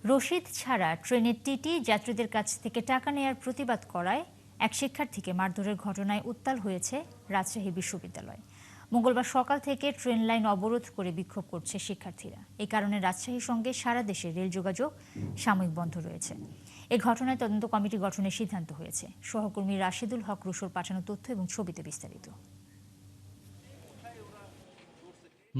রসিদ ছাড়া ট্রেনের টিটি যাত্রীদের কাছ থেকে টাকা নেয়ার প্রতিবাদ করায় এক শিক্ষার্থীকে মারধরের ঘটনায় উত্তাল হয়েছে রাজশাহী বিশ্ববিদ্যালয়। মঙ্গলবার সকাল থেকে ট্রেন লাইন অবরোধ করে বিক্ষোভ করছে শিক্ষার্থীরা। এই কারণে রাজশাহীর সঙ্গে সারা দেশে রেল যোগাযোগ সাময়িক বন্ধ রয়েছে। এ ঘটনায় তদন্ত কমিটি গঠনের সিদ্ধান্ত হয়েছে। সহকর্মী রাশেদুল হক রুশোর পাঠানো তথ্য এবং ছবিতে বিস্তারিত।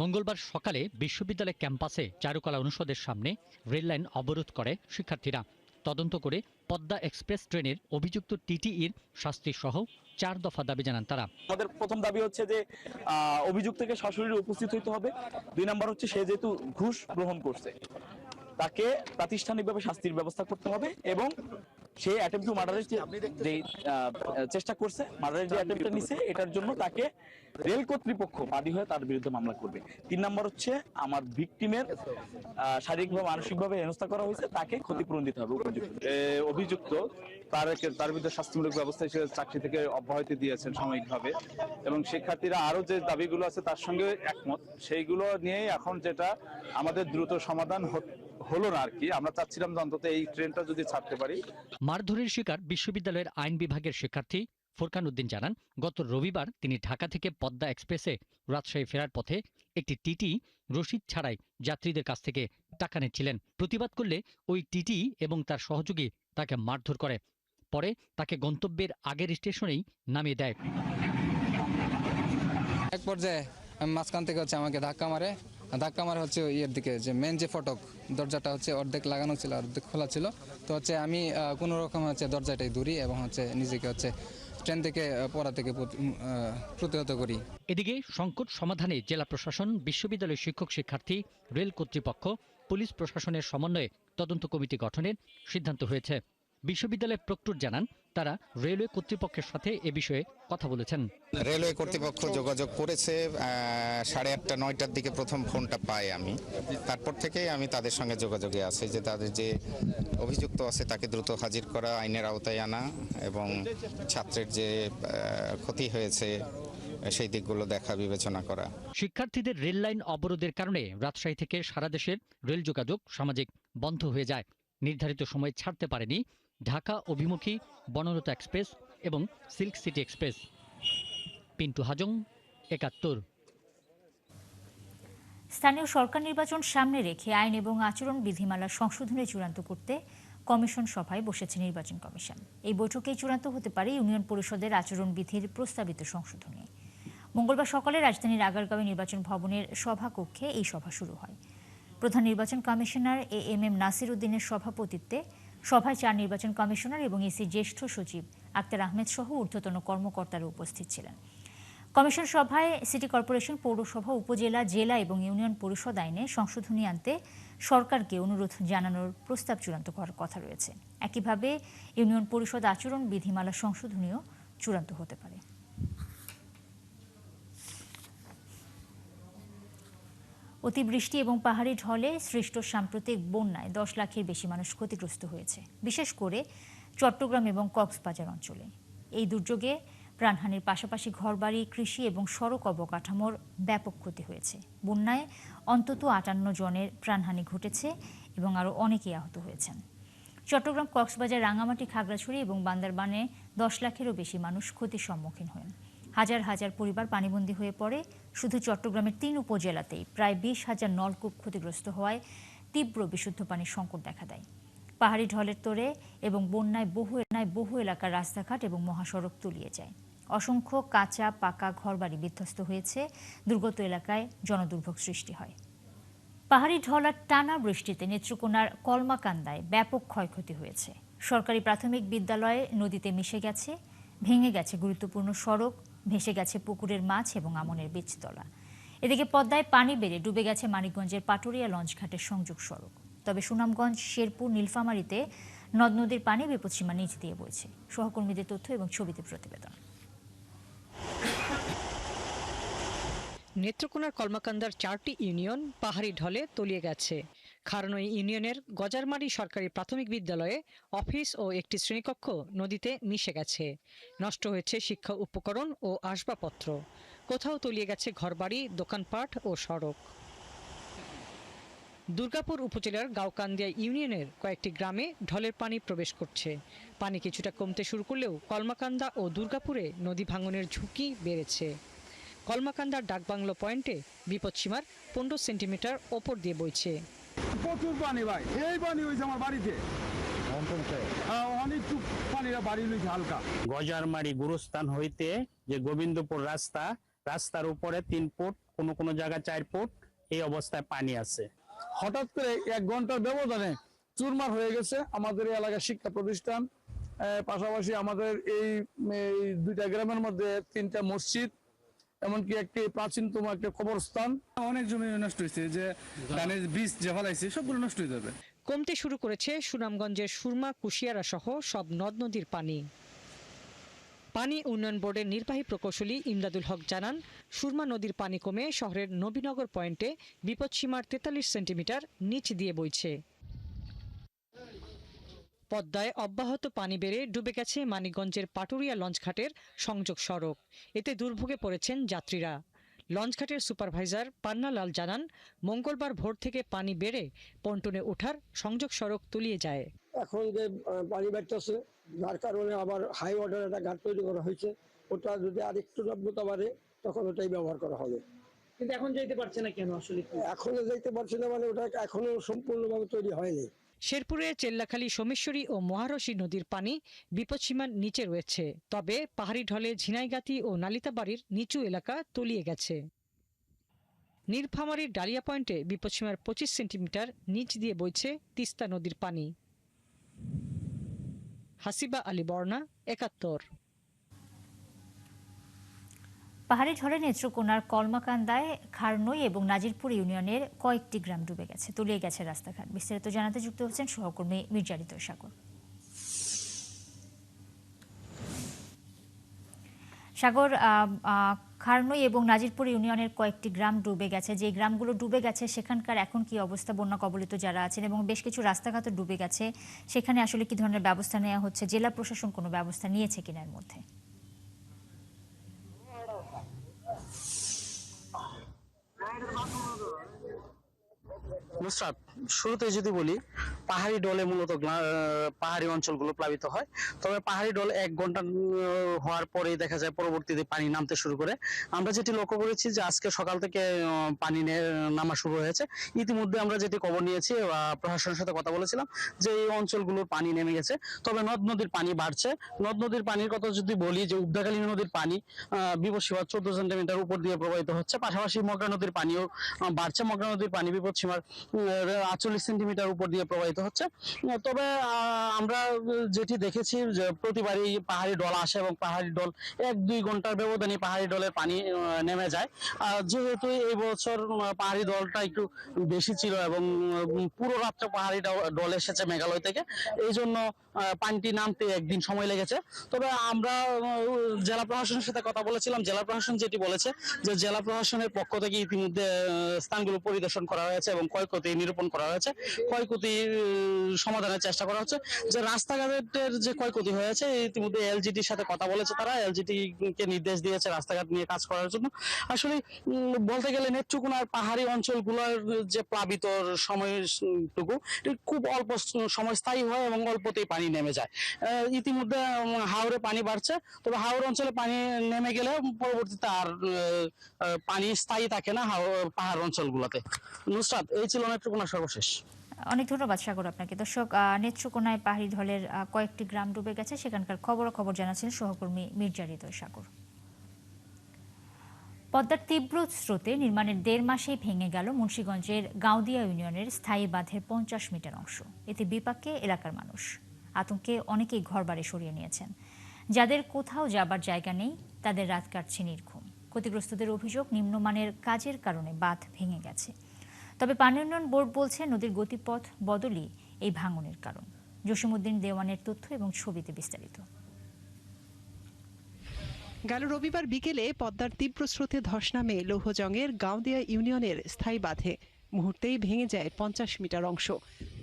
মঙ্গলবার সকালে বিশ্ববিদ্যালয় ক্যাম্পাসে চারুকলা অনুষদের সামনে রেললাইন অবরোধ করে শিক্ষার্থীরা। তদন্ত করে পদ্মা এক্সপ্রেস ট্রেনের অভিযুক্ত টিটিইর শাস্তি সহ 4 দফা দাবি জানান তারা। আমাদের প্রথম দাবি হচ্ছে যে অভিযুক্তকে সশরীরে উপস্থিত হইতে হবে। 2 নম্বর হচ্ছে সে যেহেতু ঘুষ গ্রহণ করছে তাকে প্রাতিষ্ঠানিকভাবে শাস্তির ব্যবস্থা করতে হবে এবং সে অ্যাটেম্প টু মার্ডারের যে চেষ্টা করছে, মার্ডারের যে অ্যাটেম্পটা নিছে এটার জন্য তাকে রেল কর্তৃপক্ষ বাদী হয়ে তার বিরুদ্ধে মামলা করবে। 3 নম্বর হচ্ছে আমার ভিকটিমের শারীরিকভাবে মানসিকভাবে হেনস্থা করা হয়েছে, তাকে ক্ষতিপূরণ দিতে হবে। অভিযুক্ত তার বিরুদ্ধে শাস্তিমূলক ব্যবস্থা হিসেবে চাকরি থেকে অব্যাহতি দিয়েছেন সাময়িকভাবে এবং শিক্ষার্থীরা আরো যে দাবিগুলো আছে তার সঙ্গে একমত। সেইগুলো নিয়েই এখন যেটা আমাদের দ্রুত সমাধান হলো না আর কি। আমরা চাচ্ছিলাম যে অন্তত এই ট্রেনটা যদি ছাড়তে পারি। মারধরের শিকার বিশ্ববিদ্যালয়ের আইন বিভাগের শিক্ষার্থী ফোরকান উদ্দিন জানান, গত রবিবার তিনি ঢাকা থেকে পদ্মা এক্সপ্রেসে রাজশাহী ফেরার পথে একটি টিটি রসিদ ছাড়াই যাত্রীদের কাছ থেকে টাকা নিচ্ছিলেন। প্রতিবাদ করলে ওই টিটি এবং তার সহযোগী তাকে মারধর করে। পরে তাকে গন্তব্যের আগের স্টেশনেই নামিয়ে দেয়। এক পর্যায়ে মাঝখান থেকে আমাকে ধাক্কা মারে হচ্ছে ইয়ের দিকে, যে মেন যে ফটক দরজাটা অর্ধেক লাগানো ছিল, অর্ধেক খোলা ছিল। তো আমি কোনো রকম দরজাটাই ধরি এবং নিজেকে ট্রেন থেকে পড়া থেকে প্রতিহত করি। এদিকে সংকট সমাধানে জেলা প্রশাসন, বিশ্ববিদ্যালয়ের শিক্ষক শিক্ষার্থী, রেল কর্তৃপক্ষ, পুলিশ প্রশাসনের সমন্বয়ে তদন্ত কমিটি গঠনের সিদ্ধান্ত হয়েছে। বিশ্ববিদ্যালয়ের প্রক্টর জানান, তারা রেলওয়ে কর্তৃপক্ষের সাথে এ বিষয়ে কথা বলেছেন। রেলওয়ে কর্তৃপক্ষ যোগাযোগ করেছে 8:30 9টার দিকে প্রথম ফোনটা পাই আমি। তারপর থেকেই আমি তাদের সঙ্গে যোগাযোগে আছি যে তাদের যে অভিযুক্ত আছে তাকে দ্রুত হাজির করা, আইনের আওতায় আনা এবং ছাত্রের যে ক্ষতি হয়েছে সেই দিকগুলো দেখা, বিবেচনা করা। শিক্ষার্থীদের রেল লাইন অবরোধের কারণে রাজশাহী থেকে সারা দেশের রেল যোগাযোগ সামাজিক বন্ধ হয়ে যায়। নির্ধারিত সময় ছাড়তে পারেনি ঢাকা অভিমুখী বনলতা এক্সপ্রেস এবং silk city express. Pintu Hajong, ৭১। স্থানীয় সরকার নির্বাচন সামনে রেখে আইন এবং আচরণ বিধিমালা সংশোধনে চূড়ান্ত করতে কমিশন সভায় বসেছে নির্বাচন কমিশন। এই বৈঠকেই চূড়ান্ত হতে পারে ইউনিয়ন পরিষদের আচরণ বিধির প্রস্তাবিত সংশোধনী। মঙ্গলবার সকালে রাজধানীর আগারগাঁও নির্বাচন ভবনের সভাকক্ষে এই সভা শুরু হয়। প্রধান নির্বাচন কমিশনার এএমএম নাসির উদ্দিনের সভাপতিত্বে সভায় 4 নির্বাচন কমিশনার এবং ইসি জ্যেষ্ঠ সচিব আক্তার আহমেদ সহ ঊর্ধ্বতন কর্মকর্তারা উপস্থিত ছিলেন। কমিশন সভায় সিটি কর্পোরেশন, পৌরসভা, উপজেলা, জেলা এবং ইউনিয়ন পরিষদ আইনে সংশোধনী আনতে সরকারকে অনুরোধ জানানোর প্রস্তাব চূড়ান্ত করার কথা রয়েছে। একইভাবে ইউনিয়ন পরিষদ আচরণ বিধিমালা সংশোধনীও চূড়ান্ত হতে পারে। অতিবৃষ্টি এবং পাহাড়ি ঢলে সৃষ্ট সাম্প্রতিক বন্যায় 10 লাখের বেশি মানুষ ক্ষতিগ্রস্ত হয়েছে, বিশেষ করে চট্টগ্রাম এবং কক্সবাজার অঞ্চলে। এই দুর্যোগে প্রাণহানির পাশাপাশি ঘরবাড়ি, কৃষি এবং সড়ক অবকাঠামোর ব্যাপক ক্ষতি হয়েছে। বন্যায় অন্তত 58 জনের প্রাণহানি ঘটেছে এবং আরও অনেকেই আহত হয়েছেন। চট্টগ্রাম, কক্সবাজার, রাঙামাটি, খাগড়াছড়ি এবং বান্দরবানে 10 লাখেরও বেশি মানুষ ক্ষতির সম্মুখীন হন। হাজার হাজার পরিবার পানিবন্দী হয়ে পড়ে। শুধু চট্টগ্রামের 3 উপজেলাতেই প্রায় 20,000 নলকূপ ক্ষতিগ্রস্ত হওয়ায় তীব্র বিশুদ্ধ পানির সংকট দেখা দেয়। পাহাড়ি ঢলের তোড়ে এবং বন্যায় বহু এলাকার রাস্তাঘাট এবং মহাসড়ক তলিয়ে যায়। অসংখ্য কাঁচা পাকা ঘরবাড়ি বিধ্বস্ত হয়েছে। দুর্গত এলাকায় জনদুর্ভোগ সৃষ্টি হয়। পাহাড়ি ঢল আর টানা বৃষ্টিতে নেত্রকোনার কলমাকান্দায় ব্যাপক ক্ষয়ক্ষতি হয়েছে। সরকারি প্রাথমিক বিদ্যালয় নদীতে মিশে গেছে, ভেঙে গেছে গুরুত্বপূর্ণ সড়ক, ভেসে গেছে পুকুরের মাছ এবং আমনের বীজতলা। এদিকে পদ্মায় পানি বেড়ে ডুবে গেছে মানিকগঞ্জের পাটুরিয়া লঞ্চঘাটের সংযোগ সড়ক। তবে সুনামগঞ্জ, শেরপুর, নীলফামারীতে নদ নদীর পানি বিপদসীমা নিচ দিয়ে বইছে। সহকর্মীদের তথ্য এবং ছবিতে প্রতিবেদন। নেত্রকোনার কলমাকান্দার 4টি ইউনিয়ন পাহাড়ি ঢলে তলিয়ে গেছে। খারনই ইউনিয়নের গজারমারি সরকারি প্রাথমিক বিদ্যালয়ে অফিস ও একটি শ্রেণীকক্ষ নদীতে মিশে গেছে। নষ্ট হয়েছে শিক্ষা উপকরণ ও আসবাবপত্র। কোথাও তলিয়ে গেছে ঘরবাড়ি, দোকানপাট ও সড়ক। দুর্গাপুর উপজেলার গাওকান্দিয়া ইউনিয়নের কয়েকটি গ্রামে ঢলের পানি প্রবেশ করছে। পানি কিছুটা কমতে শুরু করলেও কলমাকান্দা ও দুর্গাপুরে নদী ভাঙনের ঝুঁকি বেড়েছে। কলমাকান্দার ডাকবাংলো পয়েন্টে বিপদসীমার 15 সেন্টিমিটার ওপর দিয়ে বইছে। প্রচুর পানি ভাই, এই পানি হয়েছে আমার বাড়িতে, অনেক পানিরা বাড়ি লইছে হালকা। গজারমারি গুরুস্থান হইতে যে গোবিন্দপুর রাস্তার উপরে 3 ফুট, কোনো জায়গায় 4 ফুট এই অবস্থায় পানি আছে। হঠাৎ করে 1 ঘন্টার ব্যবধানে চুরমার হয়ে গেছে আমাদের এই এলাকার শিক্ষা প্রতিষ্ঠান, পাশাপাশি আমাদের এই 2টা গ্রামের মধ্যে 3টা মসজিদ, এমনকি একটি প্রাচীনতম একটা কবরস্থান। অনেক জমি নষ্ট হয়েছে, যে ধানের বীজ যে ফলাইছে সবগুলো নষ্ট হয়ে যাবে। কমতে শুরু করেছে সুনামগঞ্জের সুরমা, কুশিয়ারা সহ সব নদ নদীর পানি। পানি উন্নয়ন বোর্ডের নির্বাহী প্রকৌশলী ইমদাদুল হক জানান, সুরমা নদীর পানি কমে শহরের নবীনগর পয়েন্টে বিপদসীমার 43 সেন্টিমিটার নিচ দিয়ে বইছে। পদ্মায় অব্যাহত পানি বেড়ে ডুবে গেছে মানিকগঞ্জের পাটুরিয়া লঞ্চঘাটের সংযোগ সড়ক। এতে দুর্ভোগে পড়েছেন যাত্রীরা। লঞ্চঘাটের সুপারভাইজার পান্না লাল জানান, মঙ্গলবার ভোর থেকে পানি বেড়ে পন্টনে ওঠার সংযোগ সড়ক তলিয়ে যায়। এখন যে পানি বাড়তেছে, যার কারণে আবার হাই ওয়াটার একটা ঘাট তৈরি করা হয়েছে, ওটা যদি আর একটু নাব্যতা বাড়ে তখন ওটাই ব্যবহার করা হবে। কিন্তু এখন যেতে পারছে না কেন? আসলে এখনো যেতে পারছে না, মানে ওটা এখনো সম্পূর্ণভাবে তৈরি হয়নি। শেরপুরে চেল্লাখালী, সোমেশ্বরী ও মহারশী নদীর পানি বিপদসীমার নিচে রয়েছে, তবে পাহাড়ি ঢলে ঝিনাইগাতি ও নালিতাবাড়ির নিচু এলাকা তলিয়ে গেছে। নীলফামারীর ডালিয়া পয়েন্টে বিপদসীমার 25 সেন্টিমিটার নিচ দিয়ে বইছে তিস্তা নদীর পানি। হাসিবা আলী বর্ণা, 71। পাহাড়ি ঝড়ে নেত্রকোনার কলমাকান্দায় খারনই এবং নাজিরপুর ইউনিয়নের কয়েকটি গ্রাম ডুবে গেছে, তলিয়ে গেছে রাস্তাঘাট। বিস্তারিত জানাতে যুক্ত হচ্ছেন সহকর্মী মির্জা রিতয় সাগর। সাগর, খারনই এবং নাজিরপুর ইউনিয়নের কয়েকটি গ্রাম ডুবে গেছে। যে গ্রামগুলো ডুবে গেছে সেখানকার এখন কি অবস্থা? বন্যা কবলিত যারা আছেন এবং বেশ কিছু রাস্তাঘাটও ডুবে গেছে, সেখানে আসলে কি ধরনের ব্যবস্থা নেওয়া হচ্ছে? জেলা প্রশাসন কোনো ব্যবস্থা নিয়েছে কিনা এর মধ্যে? নুসরাত, শুরুতে যদি বলি, পাহাড়ি ডলে মূলত পাহাড়ি অঞ্চলগুলো প্লাবিত হয়। তবে পাহাড়ি ডল 1 ঘন্টা হওয়ার পরেই দেখা যায় পরবর্তীতে পানি নামতে শুরু করে। আমরা যেটি লক্ষ্য করেছি যে আজকে সকাল থেকে পানি নামা শুরু হয়েছে। ইতিমধ্যে আমরা যেটি খবর নিয়েছি, প্রশাসনের সাথে কথা বলেছিলাম যে এই অঞ্চলগুলোর পানি নেমে গেছে। তবে নদ নদীর পানি বাড়ছে। নদ নদীর পানির কথা যদি বলি, যে উদ্দাকালী নদীর পানি বিপদসীমার 14 সেন্টিমিটার উপর দিয়ে প্রবাহিত হচ্ছে। পাশাপাশি মগরা নদীর পানিও বাড়ছে। মগরা নদীর পানি বিপদসীমার 48 সেন্টিমিটার উপর দিয়ে প্রবাহিত হচ্ছে। তবে আমরা যেটি দেখেছি যে প্রতিবারই পাহাড়ি ডল আসে এবং পাহাড়ি ডল 1-2 ঘন্টার ব্যবধানে পাহাড়ি ডলের পানি নেমে যায়। যেহেতু এই বছর পাহাড়ি ডলটা একটু বেশি ছিল এবং পুরো রাত্রে পাহাড়ি ডল এসেছে মেঘালয় থেকে, এই জন্য পানিটি নামতে একদিন সময় লেগেছে। তবে আমরা জেলা প্রশাসনের সাথে কথা বলেছিলাম। জেলা প্রশাসন যেটি বলেছে যে জেলা প্রশাসনের পক্ষ থেকে ইতিমধ্যে স্থানগুলো পরিদর্শন করা হয়েছে এবং ক্ষয়ক্ষতি নিরূপণ করা হয়েছে। ক্ষয়ক্ষতি সমাধানের চেষ্টা করা হচ্ছে। যে রাস্তাঘাটের যে ক্ষয়ক্ষতি হয়েছে, ইতিমধ্যে এলজিটির সাথে কথা বলেছে তারা। এলজিটি কে নির্দেশ দিয়েছে রাস্তাঘাট নিয়ে কাজ করার জন্য। আসলে বলতে গেলে নেত্রকোনার পাহাড়ি অঞ্চলগুলোর যে প্লাবিত সময়টুকু খুব অল্প সময় স্থায়ী হয় এবং অল্পতেই পানি নেমে যায়। ইতিমধ্যে হাওরে পানি বাড়ছে। তবে হাওর অঞ্চলে পানি নেমে গেলে পরবর্তীতে আর পানি স্থায়ী থাকে না পাহাড় অঞ্চলগুলোতে। নুসরাত, এই ছিল নেত্রকোনার সর্বশেষ। অনেক ধন্যবাদ সাগর আপনাকে। দর্শক, নেত্রকোনায় পাহাড়ি ঢলের কয়েকটি গ্রাম ডুবে গেছে, সেখানকার খবর জানাচ্ছেন সহকর্মী মির্জা রিতয় সাগর। পদ্মার তীব্র স্রোতে নির্মাণের 1.5 মাসেই ভেঙে গেল মুন্সিগঞ্জের গাউদিয়া ইউনিয়নের স্থায়ী বাঁধের 50 মিটার অংশ। এতে বিপাকে এলাকার মানুষ। আতঙ্কে অনেকেই ঘরবাড়ি সরিয়ে নিয়েছেন। যাদের কোথাও যাবার জায়গা নেই তাদের রাত কাটছে নির্ঘুম। ক্ষতিগ্রস্তদের অভিযোগ, নিম্নমানের কাজের কারণে বাঁধ ভেঙে গেছে। তবে পানি উন্নয়ন বোর্ড বলছে নদীর গতিপথ বদলই এই ভাঙনের কারণ। জসিমউদ্দিন দেওয়ানের তথ্য এবং ছবিতে বিস্তারিত। গেল রবিবার বিকেলে পদ্মার তীব্র স্রোতে ধস নামে লৌহজংয়ের গাউদিয়া ইউনিয়নের স্থায়ী বাঁধে। মুহূর্তেই ভেঙে যায় 50 মিটার অংশ।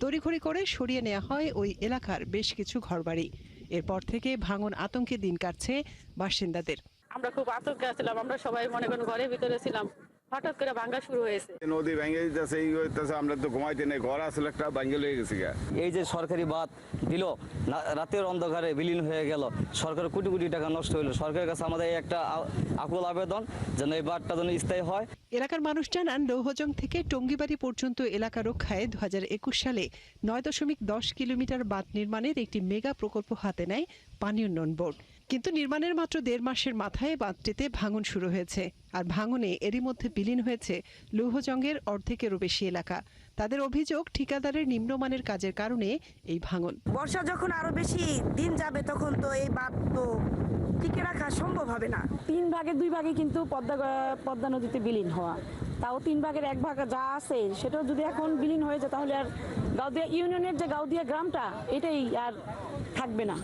তড়িঘড়ি করে সরিয়ে নেওয়া হয় ওই এলাকার বেশ কিছু ঘরবাড়ি। এরপর থেকে ভাঙন আতঙ্কে দিন কাটছে বাসিন্দাদের। আমরা খুব আতঙ্কে ছিলাম। আমরা সবাই মনে করেন ঘরের ভিতরে ছিলাম। হঠাৎ করে ভাঙ্গা শুরু হয়েছে। নদী ভেঙে দিতেছে, এই হইতেছে, আমরা তো ঘুমাইতে নেই, ঘর আসলে একটা ভেঙে লেগে গেছে। এই যে সরকারি বাঁধ দিল, রাতের অন্ধকারে বিলীন হয়ে গেল, সরকারের কোটি কোটি টাকা নষ্ট হইলো। সরকারের কাছে আমাদের একটা আকুল আবেদন যেন এই বাঁধটা যেন স্থায়ী হয়। এলাকার মানুষ জানান, লৌহজং থেকে টঙ্গিবাড়ি পর্যন্ত এলাকা রক্ষায় 2021 সালে 9.10 কিলোমিটার বাঁধ নির্মাণের একটি মেগা প্রকল্প হাতে নেয় পানি উন্নয়ন বোর্ড। কিন্তু নির্মাণের মাত্র 1.5 মাসের মাথায় বাঁধটিতে ভাঙন শুরু হয়েছে। আর ভাঙনে এরই মধ্যে বিলীন হয়েছে লৌহজংয়ের অর্ধেকেরও বেশি এলাকা। তাদের অভিযোগ, ঠিকাদারের নিম্নমানের কাজের কারণে এই ভাঙন। বর্ষা যখন আরো বেশি দিন যাবে তখন তো এই বাঁধ তো টিকে রাখা সম্ভব হবে না। 3 ভাগের 2 ভাগে কিন্তু পদ্মা নদীতে বিলীন হওয়া, তাও 3 ভাগের 1 ভাগ যা আছে সেটাও যদি এখন বিলীন হয়ে যায় তাহলে আর গাউদিয়া ইউনিয়নের যে গাউদিয়া গ্রামটা এটাই আর থাকবে না।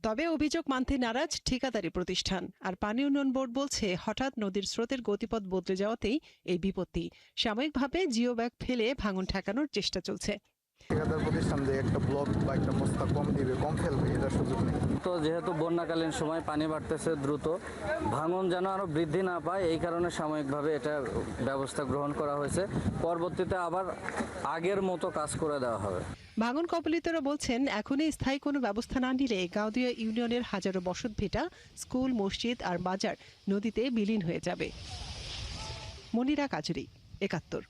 তবে অভিযোগ মানতে নারাজ ঠিকাদারি প্রতিষ্ঠান। আর পানি উন্নয়ন বোর্ড বলছে, হঠাৎ নদীর স্রোতের গতিপথ বদলে যাওয়াতেই এই বিপত্তি। সাময়িকভাবে জিও ব্যাগ ফেলে ভাঙন ঠেকানোর চেষ্টা চলছে। ঠিকাদার প্রতিষ্ঠান যে একটা ব্লক বা একটা বস্তা কম দিবে, কম ফেলবে, এটা সুযোগ নেই। তো যেহেতু বন্যাকালীন সময় পানি বাড়তেছে দ্রুত, ভাঙন যেন আরো বৃদ্ধি না পায় এই কারণে সাময়িকভাবে এটা ব্যবস্থা গ্রহণ করা হয়েছে। পরবর্তীতে আবার আগের মতো কাজ করে দেওয়া হবে। ভাঙন কবলিতরা বলছেন, এখনই স্থায়ী কোনো ব্যবস্থা না নিলে গাউদিয়া ইউনিয়নের হাজারো বসতভিটা, স্কুল, মসজিদ আর বাজার নদীতে বিলীন হয়ে যাবে। মনিরা কাজরি, ৭১।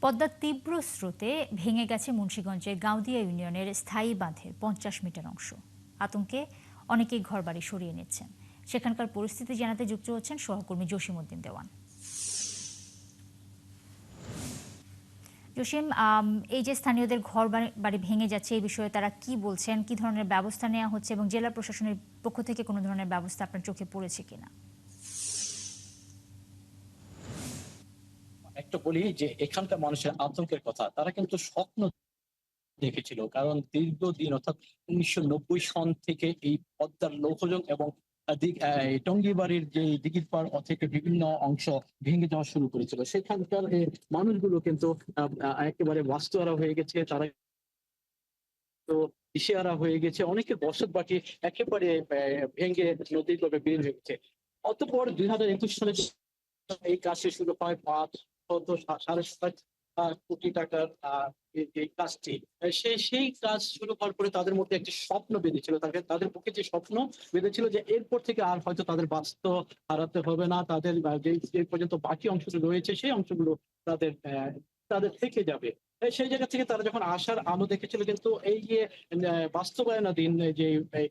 পদ্মার তীব্র স্রোতে ভেঙে গেছে মুন্সিগঞ্জের গাউদিয়া ইউনিয়নের স্থায়ী বাঁধের 50 মিটার অংশ। আতঙ্কে অনেকেই ঘরবাড়ি সরিয়ে নিচ্ছেন। সেখানকার পরিস্থিতি জানাতে যুক্ত হচ্ছেন সহকর্মী জসিমউদ্দিন দেওয়ান। জসিম, এই যে স্থানীয়দের ঘর বাড়ি ভেঙে যাচ্ছে, এই বিষয়ে তারা কি বলছেন, কি ধরনের ব্যবস্থা নেওয়া হচ্ছে এবং জেলা প্রশাসনের পক্ষ থেকে কোনো ধরনের ব্যবস্থা আপনার চোখে পড়েছে কিনা? একটা বলি যে এখানকার মানুষের আতঙ্কের কথা, তারা কিন্তু স্বপ্ন দেখেছিল, কারণ দীর্ঘদিন অর্থাৎ 1990 সন থেকে এই পদ্মার লৌহজং এবং টঙ্গিবাড়ির যে দিঘির পাড় থেকে বিভিন্ন অংশ ভেঙে যাওয়া শুরু করেছিল। সেখানকার মানুষগুলো কিন্তু একেবারে বাস্তুহারা হয়ে গেছে, তারা তো দিশেহারা হয়ে গেছে, অনেকের বসত বাটি একেবারে ভেঙে নদীর গর্ভে বিলীন হয়ে গেছে। অতঃপর 2021 সালে এই কাজ শুরু হয় 5.7 কোটি টাকার এই কাজটি। সেই কাজ শুরু হওয়ার পরে তাদের মধ্যে একটি স্বপ্ন বেঁধেছিল, তাদের পক্ষে যে স্বপ্ন বেঁধেছিল যে এরপর থেকে আর হয়তো তাদের বাস্তু হারাতে হবে না, তাদের যে পর্যন্ত বাকি অংশগুলো রয়েছে সেই অংশগুলো তাদের থেকে যাবে। সেই জায়গা থেকে তারা যখন আসার আলো দেখেছিল, কিন্তু এই যে বাস্তবায়নাধীন যে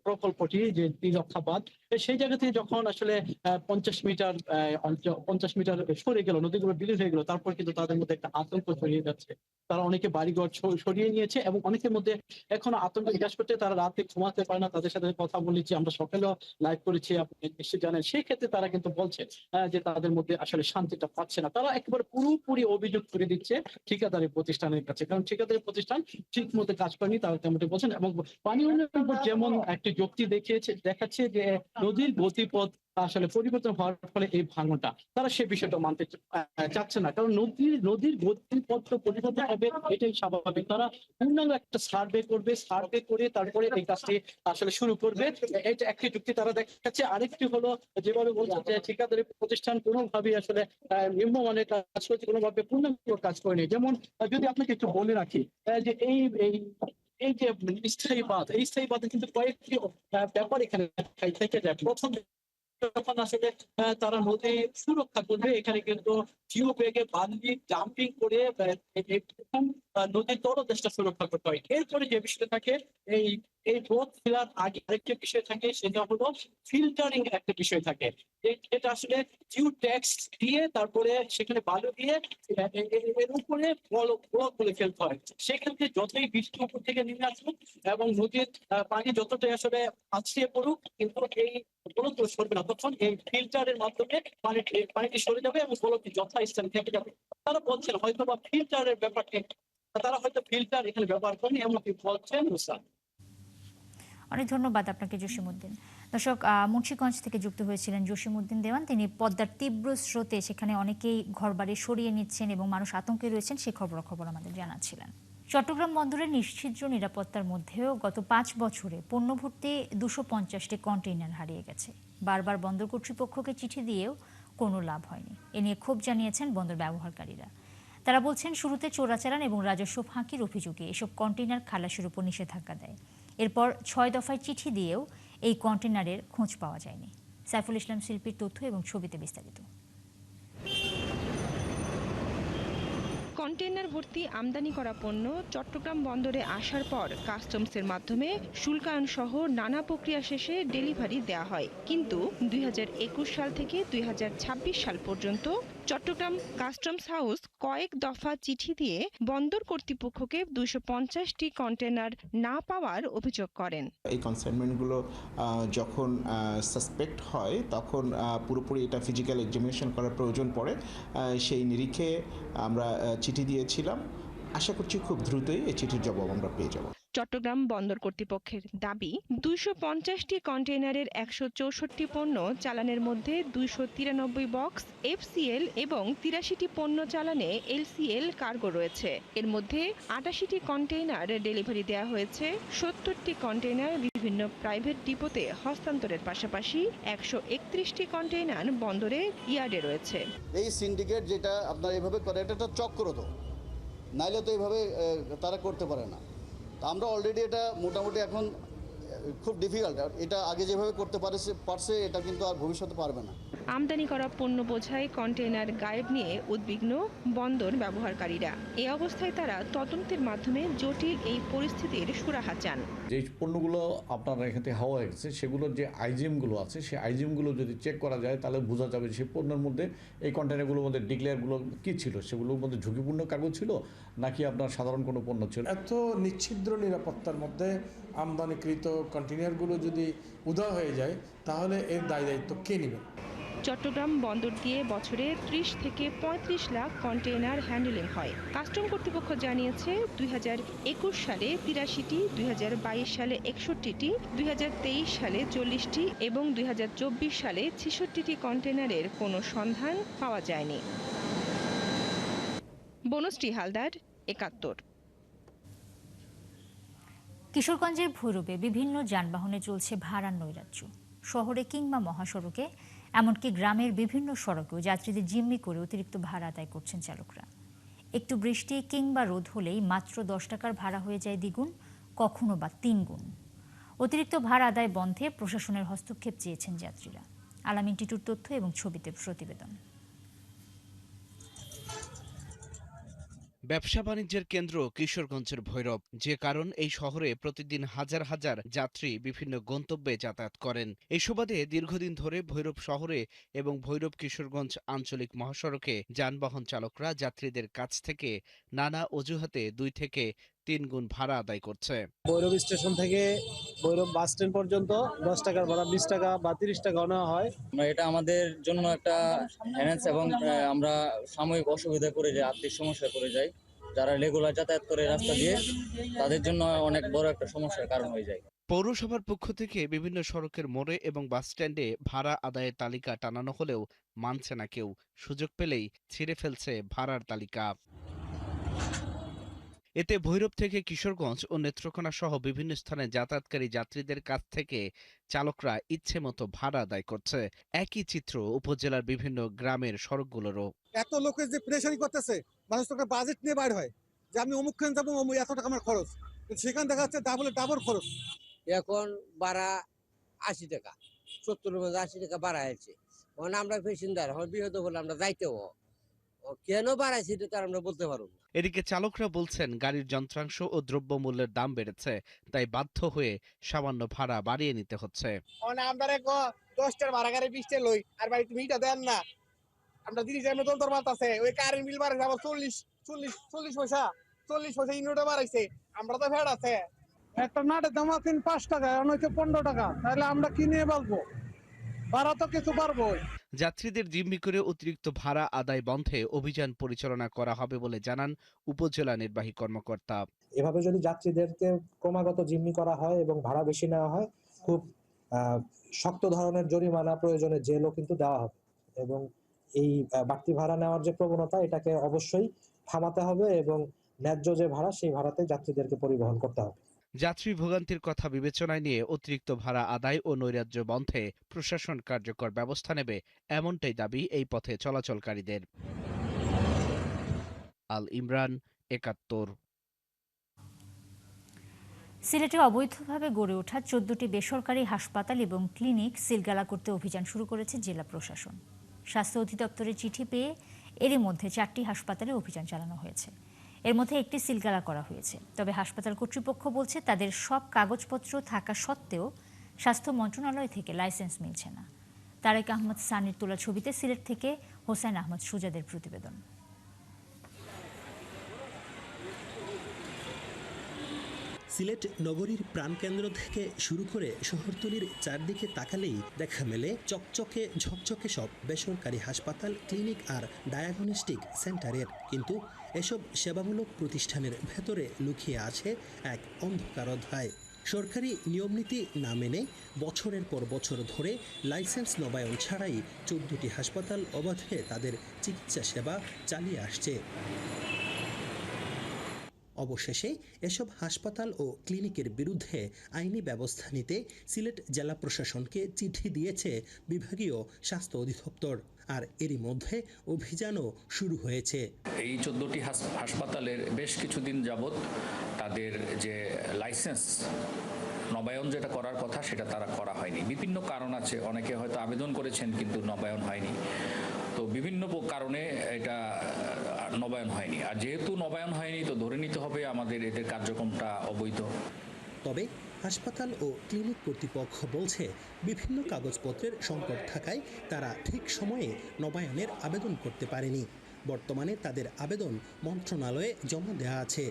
প্রকল্পটি, যে ত্রিরক্ষা বাঁধ, সেই জায়গা থেকে যখন আসলে 50 মিটার সরে গেল, নদীগুলো বিলীন হয়ে গেল, তারপর কিন্তু তাদের মধ্যে একটা আতঙ্ক ছড়িয়ে যাচ্ছে। তারা অনেকে বাড়িঘর সরিয়ে নিয়েছে এবং অনেকের মধ্যে এখনো আতঙ্ক বিকাশ করতে, তারা রাতে ঘুমাতে পারে না। তাদের সাথে কথা বলেছি, আমরা সকালেও লাইভ করেছি, আপনি নিশ্চয়ই জানেন। সেই ক্ষেত্রে তারা কিন্তু বলছে যে তাদের মধ্যে আসলে শান্তিটা পাচ্ছে না। তারা একেবারে পুরোপুরি অভিযোগ করে দিচ্ছে ঠিকাদারি প্রতিষ্ঠানের কাছে, কারণ ঠিকাদারি প্রতিষ্ঠান ঠিক মতো কাজ করেনি, তারা তেমনটি বলছেন। এবং পানি উন্নয়ন বোর্ড যেমন একটি যুক্তি দেখাচ্ছে যে নদীর গতিপথ আসলে পরিবর্তন হওয়ার ফলে এই ভাঙনটা, তারা সে বিষয়টা মানতে চাচ্ছে না, কারণ নদীর গতিপথ পরিবর্তন হবে, এটাই স্বাভাবিক। তারা পূর্ণাঙ্গ একটা সার্ভে করবে, সার্ভে করে তারপরে এই কাজটি আসলে শুরু করবে, এটা একটি যুক্তি তারা দেখাচ্ছে। আরেকটি হলো, যেভাবে বলছে যে ঠিকাদারি প্রতিষ্ঠান কোনোভাবেই আসলে নিম্নমানের কাজ করছে, কোনোভাবে পূর্ণাঙ্গ কাজ করেনি। যেমন যদি আপনাকে একটু বলে রাখি যে এই যে স্থায়ী বাঁধ, এই স্থায়ী বাঁধে কিন্তু কয়েকটি ব্যাপার এখানে থেকে যায়। প্রথম, যখন আসলে তারা নদী সুরক্ষা করবে, এখানে কিন্তু জিও ব্যাগে বালি ডাম্পিং করে নদীর তলদেশটা সুরক্ষা করতে হয়। এরপরে যে বিষয়টা থাকে, এই রোদ ফেলার আগে আরেকটা বিষয় থাকে, সেটা হলো ফিল্টারিং একটা বিষয় থাকে। এটা আসলে জিও ট্যাক্স দিয়ে তারপরে সেখানে বালু দিয়ে এর উপরে ব্লক গুলো ফেলতে হয়। সেক্ষেত্রে যতই বৃষ্টি উপর থেকে নেমে আসুক এবং নদীর পানি যতটাই আসলে আছড়িয়ে পড়ুক, কিন্তু এই ব্লকগুলো সরবে না। তখন এই ফিল্টারের মাধ্যমে পানিটি সরে যাবে এবং ব্লকটি যথাস্থানে থেকে যাবে। তারা বলছেন হয়তো বা ফিল্টারের ব্যাপারটি, তারা হয়তো ফিল্টার এখানে ব্যবহার করেনি এমনকি বলছেন। অনেক ধন্যবাদ আপনাকে জসিমউদ্দিন। দর্শক, মুন্সিগঞ্জ থেকে যুক্ত হয়েছিলেন জসিমউদ্দিন দেওয়ান। তিনি পদ্মার তীব্র স্রোতে সেখানে অনেকেই ঘরবাড়ি সরিয়ে নিচ্ছেন এবং মানুষ আতঙ্কে রয়েছেন, সেই খবর আমাদের জানাচ্ছিলেন। চট্টগ্রাম বন্দরের নিশ্চিদ্র নিরাপত্তার মধ্যেও গত 5 বছরে পণ্যভর্তি 250টি কন্টেইনার হারিয়ে গেছে। বারবার বন্দর কর্তৃপক্ষকে চিঠি দিয়েও কোনো লাভ হয়নি। এ নিয়ে ক্ষোভ জানিয়েছেন বন্দর ব্যবহারকারীরা। তারা বলছেন, শুরুতে চোরাচালান এবং রাজস্ব ফাঁকির অভিযোগে এসব কন্টেইনার খালাসের উপর নিষেধাজ্ঞা দেয়। এরপর 6 দফায় চিঠি দিয়েও এই কন্টেইনারের খোঁজ পাওয়া যায়নি। সাইফুল ইসলাম শিল্পীর তথ্য এবং ছবিতে বিস্তারিত। কন্টেইনার ভর্তি আমদানি করা পণ্য চট্টগ্রাম বন্দরে আসার পর কাস্টমসের মাধ্যমে শুল্কায়ন সহ নানা প্রক্রিয়া শেষে ডেলিভারি দেওয়া হয়। কিন্তু 2021 সাল থেকে 2026 সাল পর্যন্ত চট্টগ্রাম কাস্টমস হাউস কয়েক দফা চিঠি দিয়ে বন্দর কর্তৃপক্ষকে 250টি কন্টেইনার না পাওয়ার অভিযোগ করেন। এই কনসাইনমেন্টগুলো যখন সাসপেক্ট হয় তখন পুরোপুরি এটা ফিজিক্যাল এক্সামিনেশন করার প্রয়োজন পড়ে। সেই নিরিখে আমরা চিঠি দিয়েছিলাম। আশা করছি খুব দ্রুতই এই চিঠির জবাব আমরা পেয়ে যাব। চট্টগ্রাম বন্দর কর্তৃপক্ষের দাবি, 250টি কন্টেইনারের 164টি পণ্য চালানের মধ্যে 293 বক্স FCL এবং 83টি পণ্য চালানে LCL কার্গো রয়েছে। এর মধ্যে 88টি কন্টেইনার ডেলিভারি দেওয়া হয়েছে। 70টি কন্টেইনার বিভিন্ন প্রাইভেট ডিপোতে হস্তান্তরের পাশাপাশি 131টি কন্টেইনার বন্দরে ইয়ার্ডে রয়েছে। এই সিন্ডিকেট যেটা আপনার এভাবে করে, এটা একটা চক্র, তো নাইলে তো এইভাবে তারা করতে পারে না। আমরা অলরেডি এটা মোটামুটি এখন খুব ডিফিকাল্ট, এটা আগে যেভাবে করতে পারছে এটা কিন্তু আর ভবিষ্যতে পারবে না। আমদানি করা পণ্য বোঝাই কন্টেইনার গায়েব নিয়ে উদ্বিগ্ন বন্দর ব্যবহারকারীরা। এই অবস্থায় তারা তদন্তের মাধ্যমে জটিল এই পরিস্থিতির সুরাহা চান। যে পণ্যগুলো আপনার এখান থেকে হাওয়া হয়ে গেছে সেগুলোর যে আইজিএমগুলো আছে সেই আইজিএমগুলো যদি চেক করা যায় তাহলে বোঝা যাবে সেই পণ্যের মধ্যে এই কন্টেইনারগুলোর মধ্যে ডিক্লেয়ারগুলো কী ছিল, সেগুলোর মধ্যে ঝুঁকিপূর্ণ কাগজ ছিল নাকি আপনার সাধারণ কোনো পণ্য ছিল। এত নিচ্ছিদ্র নিরাপত্তার মধ্যে আমদানিকৃত কন্টেইনারগুলো যদি উধাও হয়ে যায় তাহলে এর দায়িত্ব কে নেবে? চট্টগ্রাম বন্দর দিয়ে বছরে 30 থেকে 35 লাখ কন্টেইনার হ্যান্ডেলিং হয়। কাস্টম কর্তৃপক্ষ জানিয়েছে 2021 সালে 83টি, 2022 সালে 61টি, 2023 সালে 40টি এবং 2024 সালে 66টি কন্টেইনারের কোনো সন্ধান পাওয়া যায়নি। বনশ্রী হালদার, 71। কিশোরগঞ্জের ভৈরবে বিভিন্ন যানবাহনে চলছে ভাড়ার নৈরাজ্য। শহরে কিংবা মহাসড়কে, এমনকি গ্রামের বিভিন্ন সড়কেও যাত্রীদের জিম্মি করে অতিরিক্ত ভাড়া আদায় করছেন চালকরা। একটু বৃষ্টি কিংবা রোদ হলেই মাত্র 10 টাকার ভাড়া হয়ে যায় দ্বিগুণ, কখনো বা 3 গুণ। অতিরিক্ত ভাড়া আদায় বন্ধে প্রশাসনের হস্তক্ষেপ চেয়েছেন যাত্রীরা। আলামিন টিটুর তথ্য এবং ছবিতে প্রতিবেদন। ব্যবসা বাণিজ্যের কেন্দ্র কিশোরগঞ্জের ভৈরব, যে কারণ এই শহরে প্রতিদিন হাজার হাজার যাত্রী বিভিন্ন গন্তব্যে যাতায়াত করেন। এই সুবাদে দীর্ঘদিন ধরে ভৈরব শহরে এবং ভৈরব কিশোরগঞ্জ আঞ্চলিক মহাসড়কে যানবাহন চালকরা যাত্রীদের কাছ থেকে নানা অজুহাতে 2 থেকে 3 গুণ ভাড়া আদায় করছে। ভৈরব স্টেশন থেকে ভৈরব বাস স্ট্যান্ড পর্যন্ত 10 টাকার ভাড়া 20 টাকা বা 30 টাকা নেওয়া হয়। এটা আমাদের জন্য একটা হ্যারাস এবং আমরা সাময়িক অসুবিধা পড়ে যাই, আর্থিক সমস্যায় পড়ে যাই। যারা রেগুলার যাতায়াত করে রাস্তা দিয়ে তাদের জন্য অনেক বড় একটা সমস্যার কারণ হয়ে যায়। পৌরসভার পক্ষ থেকে বিভিন্ন সড়কের মোড়ে এবং বাস স্ট্যান্ডে ভাড়া আদায়ের তালিকা টানানো হলেও মানছে না কেউ। সুযোগ পেলেই ছিঁড়ে ফেলছে ভাড়ার তালিকা। এতে ভৈরব থেকে কিশোরগঞ্জ ও নেত্রকোনা সহ বিভিন্ন স্থানে যাতায়াতকারী যাত্রীদের কাছ থেকে চালকরা ইচ্ছে মতো ভাড়া আদায় করছে। একই চিত্র উপজেলার বিভিন্ন গ্রামের সড়কগুলোরও। এত লোকের যে প্রেশারি করতেছে, মানুষ তো একটা বাজেট নিয়ে বাইর হয় যে আমি অমুকখানে যাবো, এত টাকা আমার খরচ, সেখানে দেখা যাচ্ছে ডাবল খরচ। এখন ভাড়া 80 টাকা, 70-80 টাকা বাড়া হয়েছে। মানে আমরা প্যাসেঞ্জার বিরত হলে আমরা যাইতেও কেন বাড়াইছে এটা তার আমরা বলতে পারবো। এদিকে চালকরা বলছেন গাড়ির যন্ত্রাংশ ও দ্রব্যমূল্যের দাম বেড়েছে, তাই বাধ্য হয়ে সামান্য ভাড়া বাড়িয়ে নিতে হচ্ছে। আমরা 10টার ভাড়া গাড়ি 20টা লই, আর ভাই তুমি এটা দেন না, আমরা দিদি যেমন তোর মাত আছে ওই কারেন্ট বিল বাড়াইছে আবার 40 পয়সা ইউনিটে বাড়াইছে। আমরা তো ফেড আছে, একটা নাটের দাম আছে 5 টাকা, অনেকে 15 টাকা, তাহলে আমরা কি নিয়ে বাঁচবো? ভাড়া তো কিছু পারবো। যাত্রীদের জিম্মি করে অতিরিক্ত ভাড়া আদায় বন্ধে অভিযান পরিচালনা করা হবে বলে জানান উপজেলা নির্বাহী কর্মকর্তা। এভাবে যদি যাত্রীদেরকে ক্রমাগত জিম্মি করা হয় এবং ভাড়া বেশি নেওয়া হয়, খুব শক্ত ধরনের জরিমানা, প্রয়োজনে জেলও কিন্তু দেওয়া হবে। এবং এই বাড়তি ভাড়া নেওয়ার যে প্রবণতা, এটাকে অবশ্যই থামাতে হবে এবং ন্যায্য যে ভাড়া, সেই ভাড়াতে যাত্রীদেরকে পরিবহন করতে হবে। যাত্রী ভোগান্তির কথা বিবেচনায় নিয়ে অতিরিক্ত ভাড়া আদায় ও নৈরাজ্য বন্ধে প্রশাসন কার্যকর ব্যবস্থা নেবে, এমনটাই দাবি এই পথে চলাচলকারীদের। আল ইমরান, ৭১। সিলেটে অবৈধভাবে গড়ে ওঠা ১৪টি বেসরকারি হাসপাতাল এবং ক্লিনিক সিলগালা করতে অভিযান শুরু করেছে জেলা প্রশাসন। স্বাস্থ্য অধিদপ্তরের চিঠি পেয়ে এরই মধ্যে ৪টি হাসপাতালে অভিযান চালানো হয়েছে। এর মধ্যে একটি সিলগালা করা হয়েছে। তবে হাসপাতাল কর্তৃপক্ষ বলছে তাদের সব কাগজপত্র থাকা সত্ত্বেও স্বাস্থ্য মন্ত্রণালয় থেকে লাইসেন্স মিলছে না। তারেক আহমদ সানির তোলা ছবিতে সিলেট থেকে হোসেন আহমদ সুজাদের প্রতিবেদন। সিলেট নগরীর প্রাণকেন্দ্র থেকে শুরু করে শহরতলির চারদিকে তাকালেই দেখা মেলে চকচকে ঝকঝকে সব বেসরকারি হাসপাতাল, ক্লিনিক আর ডায়াগনস্টিক সেন্টারের। কিন্তু এসব সেবামূলক প্রতিষ্ঠানের ভেতরে লুকিয়ে আছে এক অন্ধকার অধ্যায়। সরকারি নিয়মনীতি না মেনে বছরের পর বছর ধরে লাইসেন্স নবায়ন ছাড়াই 14টি হাসপাতাল অবাধে তাদের চিকিৎসা সেবা চালিয়ে আসছে। অবশেষে এসব হাসপাতাল ও ক্লিনিকের বিরুদ্ধে আইনি ব্যবস্থা নিতে সিলেট জেলা প্রশাসনকে চিঠি দিয়েছে বিভাগীয় স্বাস্থ্য অধিদপ্তর। আর এরই মধ্যে অভিযানও শুরু হয়েছে। এই 14টি হাসপাতালের বেশ কিছুদিন যাবৎ তাদের যে লাইসেন্স নবায়ন যেটা করার কথা সেটা তারা করা হয়নি। বিভিন্ন কারণ আছে, অনেকে হয়তো আবেদন করেছেন কিন্তু নবায়ন হয়নি। তো বিভিন্ন কারণে এটা নবায়ন হয়নি। আর যেহেতু নবায়ন হয়নি তো ধরে নিতে হবে আমাদের এদের কার্যক্রমটা অবৈধ। তবে হাসপাতাল ও ক্লিনিক কর্তৃপক্ষ বলছে বিভিন্ন কাগজপত্রের সংকট থাকায় তারা ঠিক সময়ে নবায়নের আবেদন করতে পারেনি। বর্তমানে তাদের আবেদন মন্ত্রণালয়ে জমা দেওয়া আছে।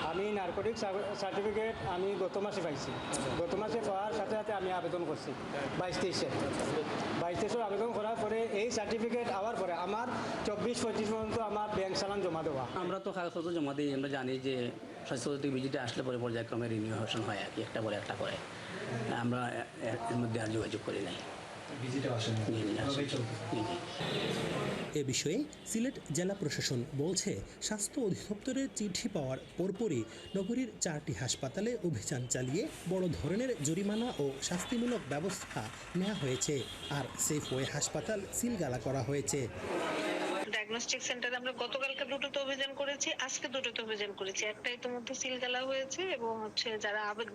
আমি নারকোটিক সার্টিফিকেট আমি গত মাসে পাইছি। গত মাসে পাওয়ার সাথে সাথে আমি আবেদন করছি 22-23 আবেদন করার পরে এই সার্টিফিকেট আওয়ার পরে আমার 24-25 পর্যন্ত আমার ব্যাংক চালান জমা দেওয়া। আমরা তো কাগজপত্র জমা দিই। আমরা জানি যে স্বাস্থ্য ভিজিটে আসলে পরে পর্যায়ক্রমে রিনিউয়েশন হয় আর কি, একটা পরে একটা করে। আমরা এর মধ্যে আর যোগাযোগ করি নাই। এ বিষয়ে সিলেট জেলা প্রশাসন বলছে স্বাস্থ্য অধিদপ্তরের চিঠি পাওয়ার পরপরই নগরীর 4টি হাসপাতালে অভিযান চালিয়ে বড় ধরনের জরিমানা ও শাস্তিমূলক ব্যবস্থা নেওয়া হয়েছে। আর সেফওয়ে হাসপাতাল সিলগালা করা হয়েছে। ডায়াগনস্টিক সেন্টারে আমরা গতকালকে দুটোতে অভিযান করেছি, আজকে দুটোতে অভিযান করেছি। একটা ইতিমধ্যে সিলগালা হয়েছে এবং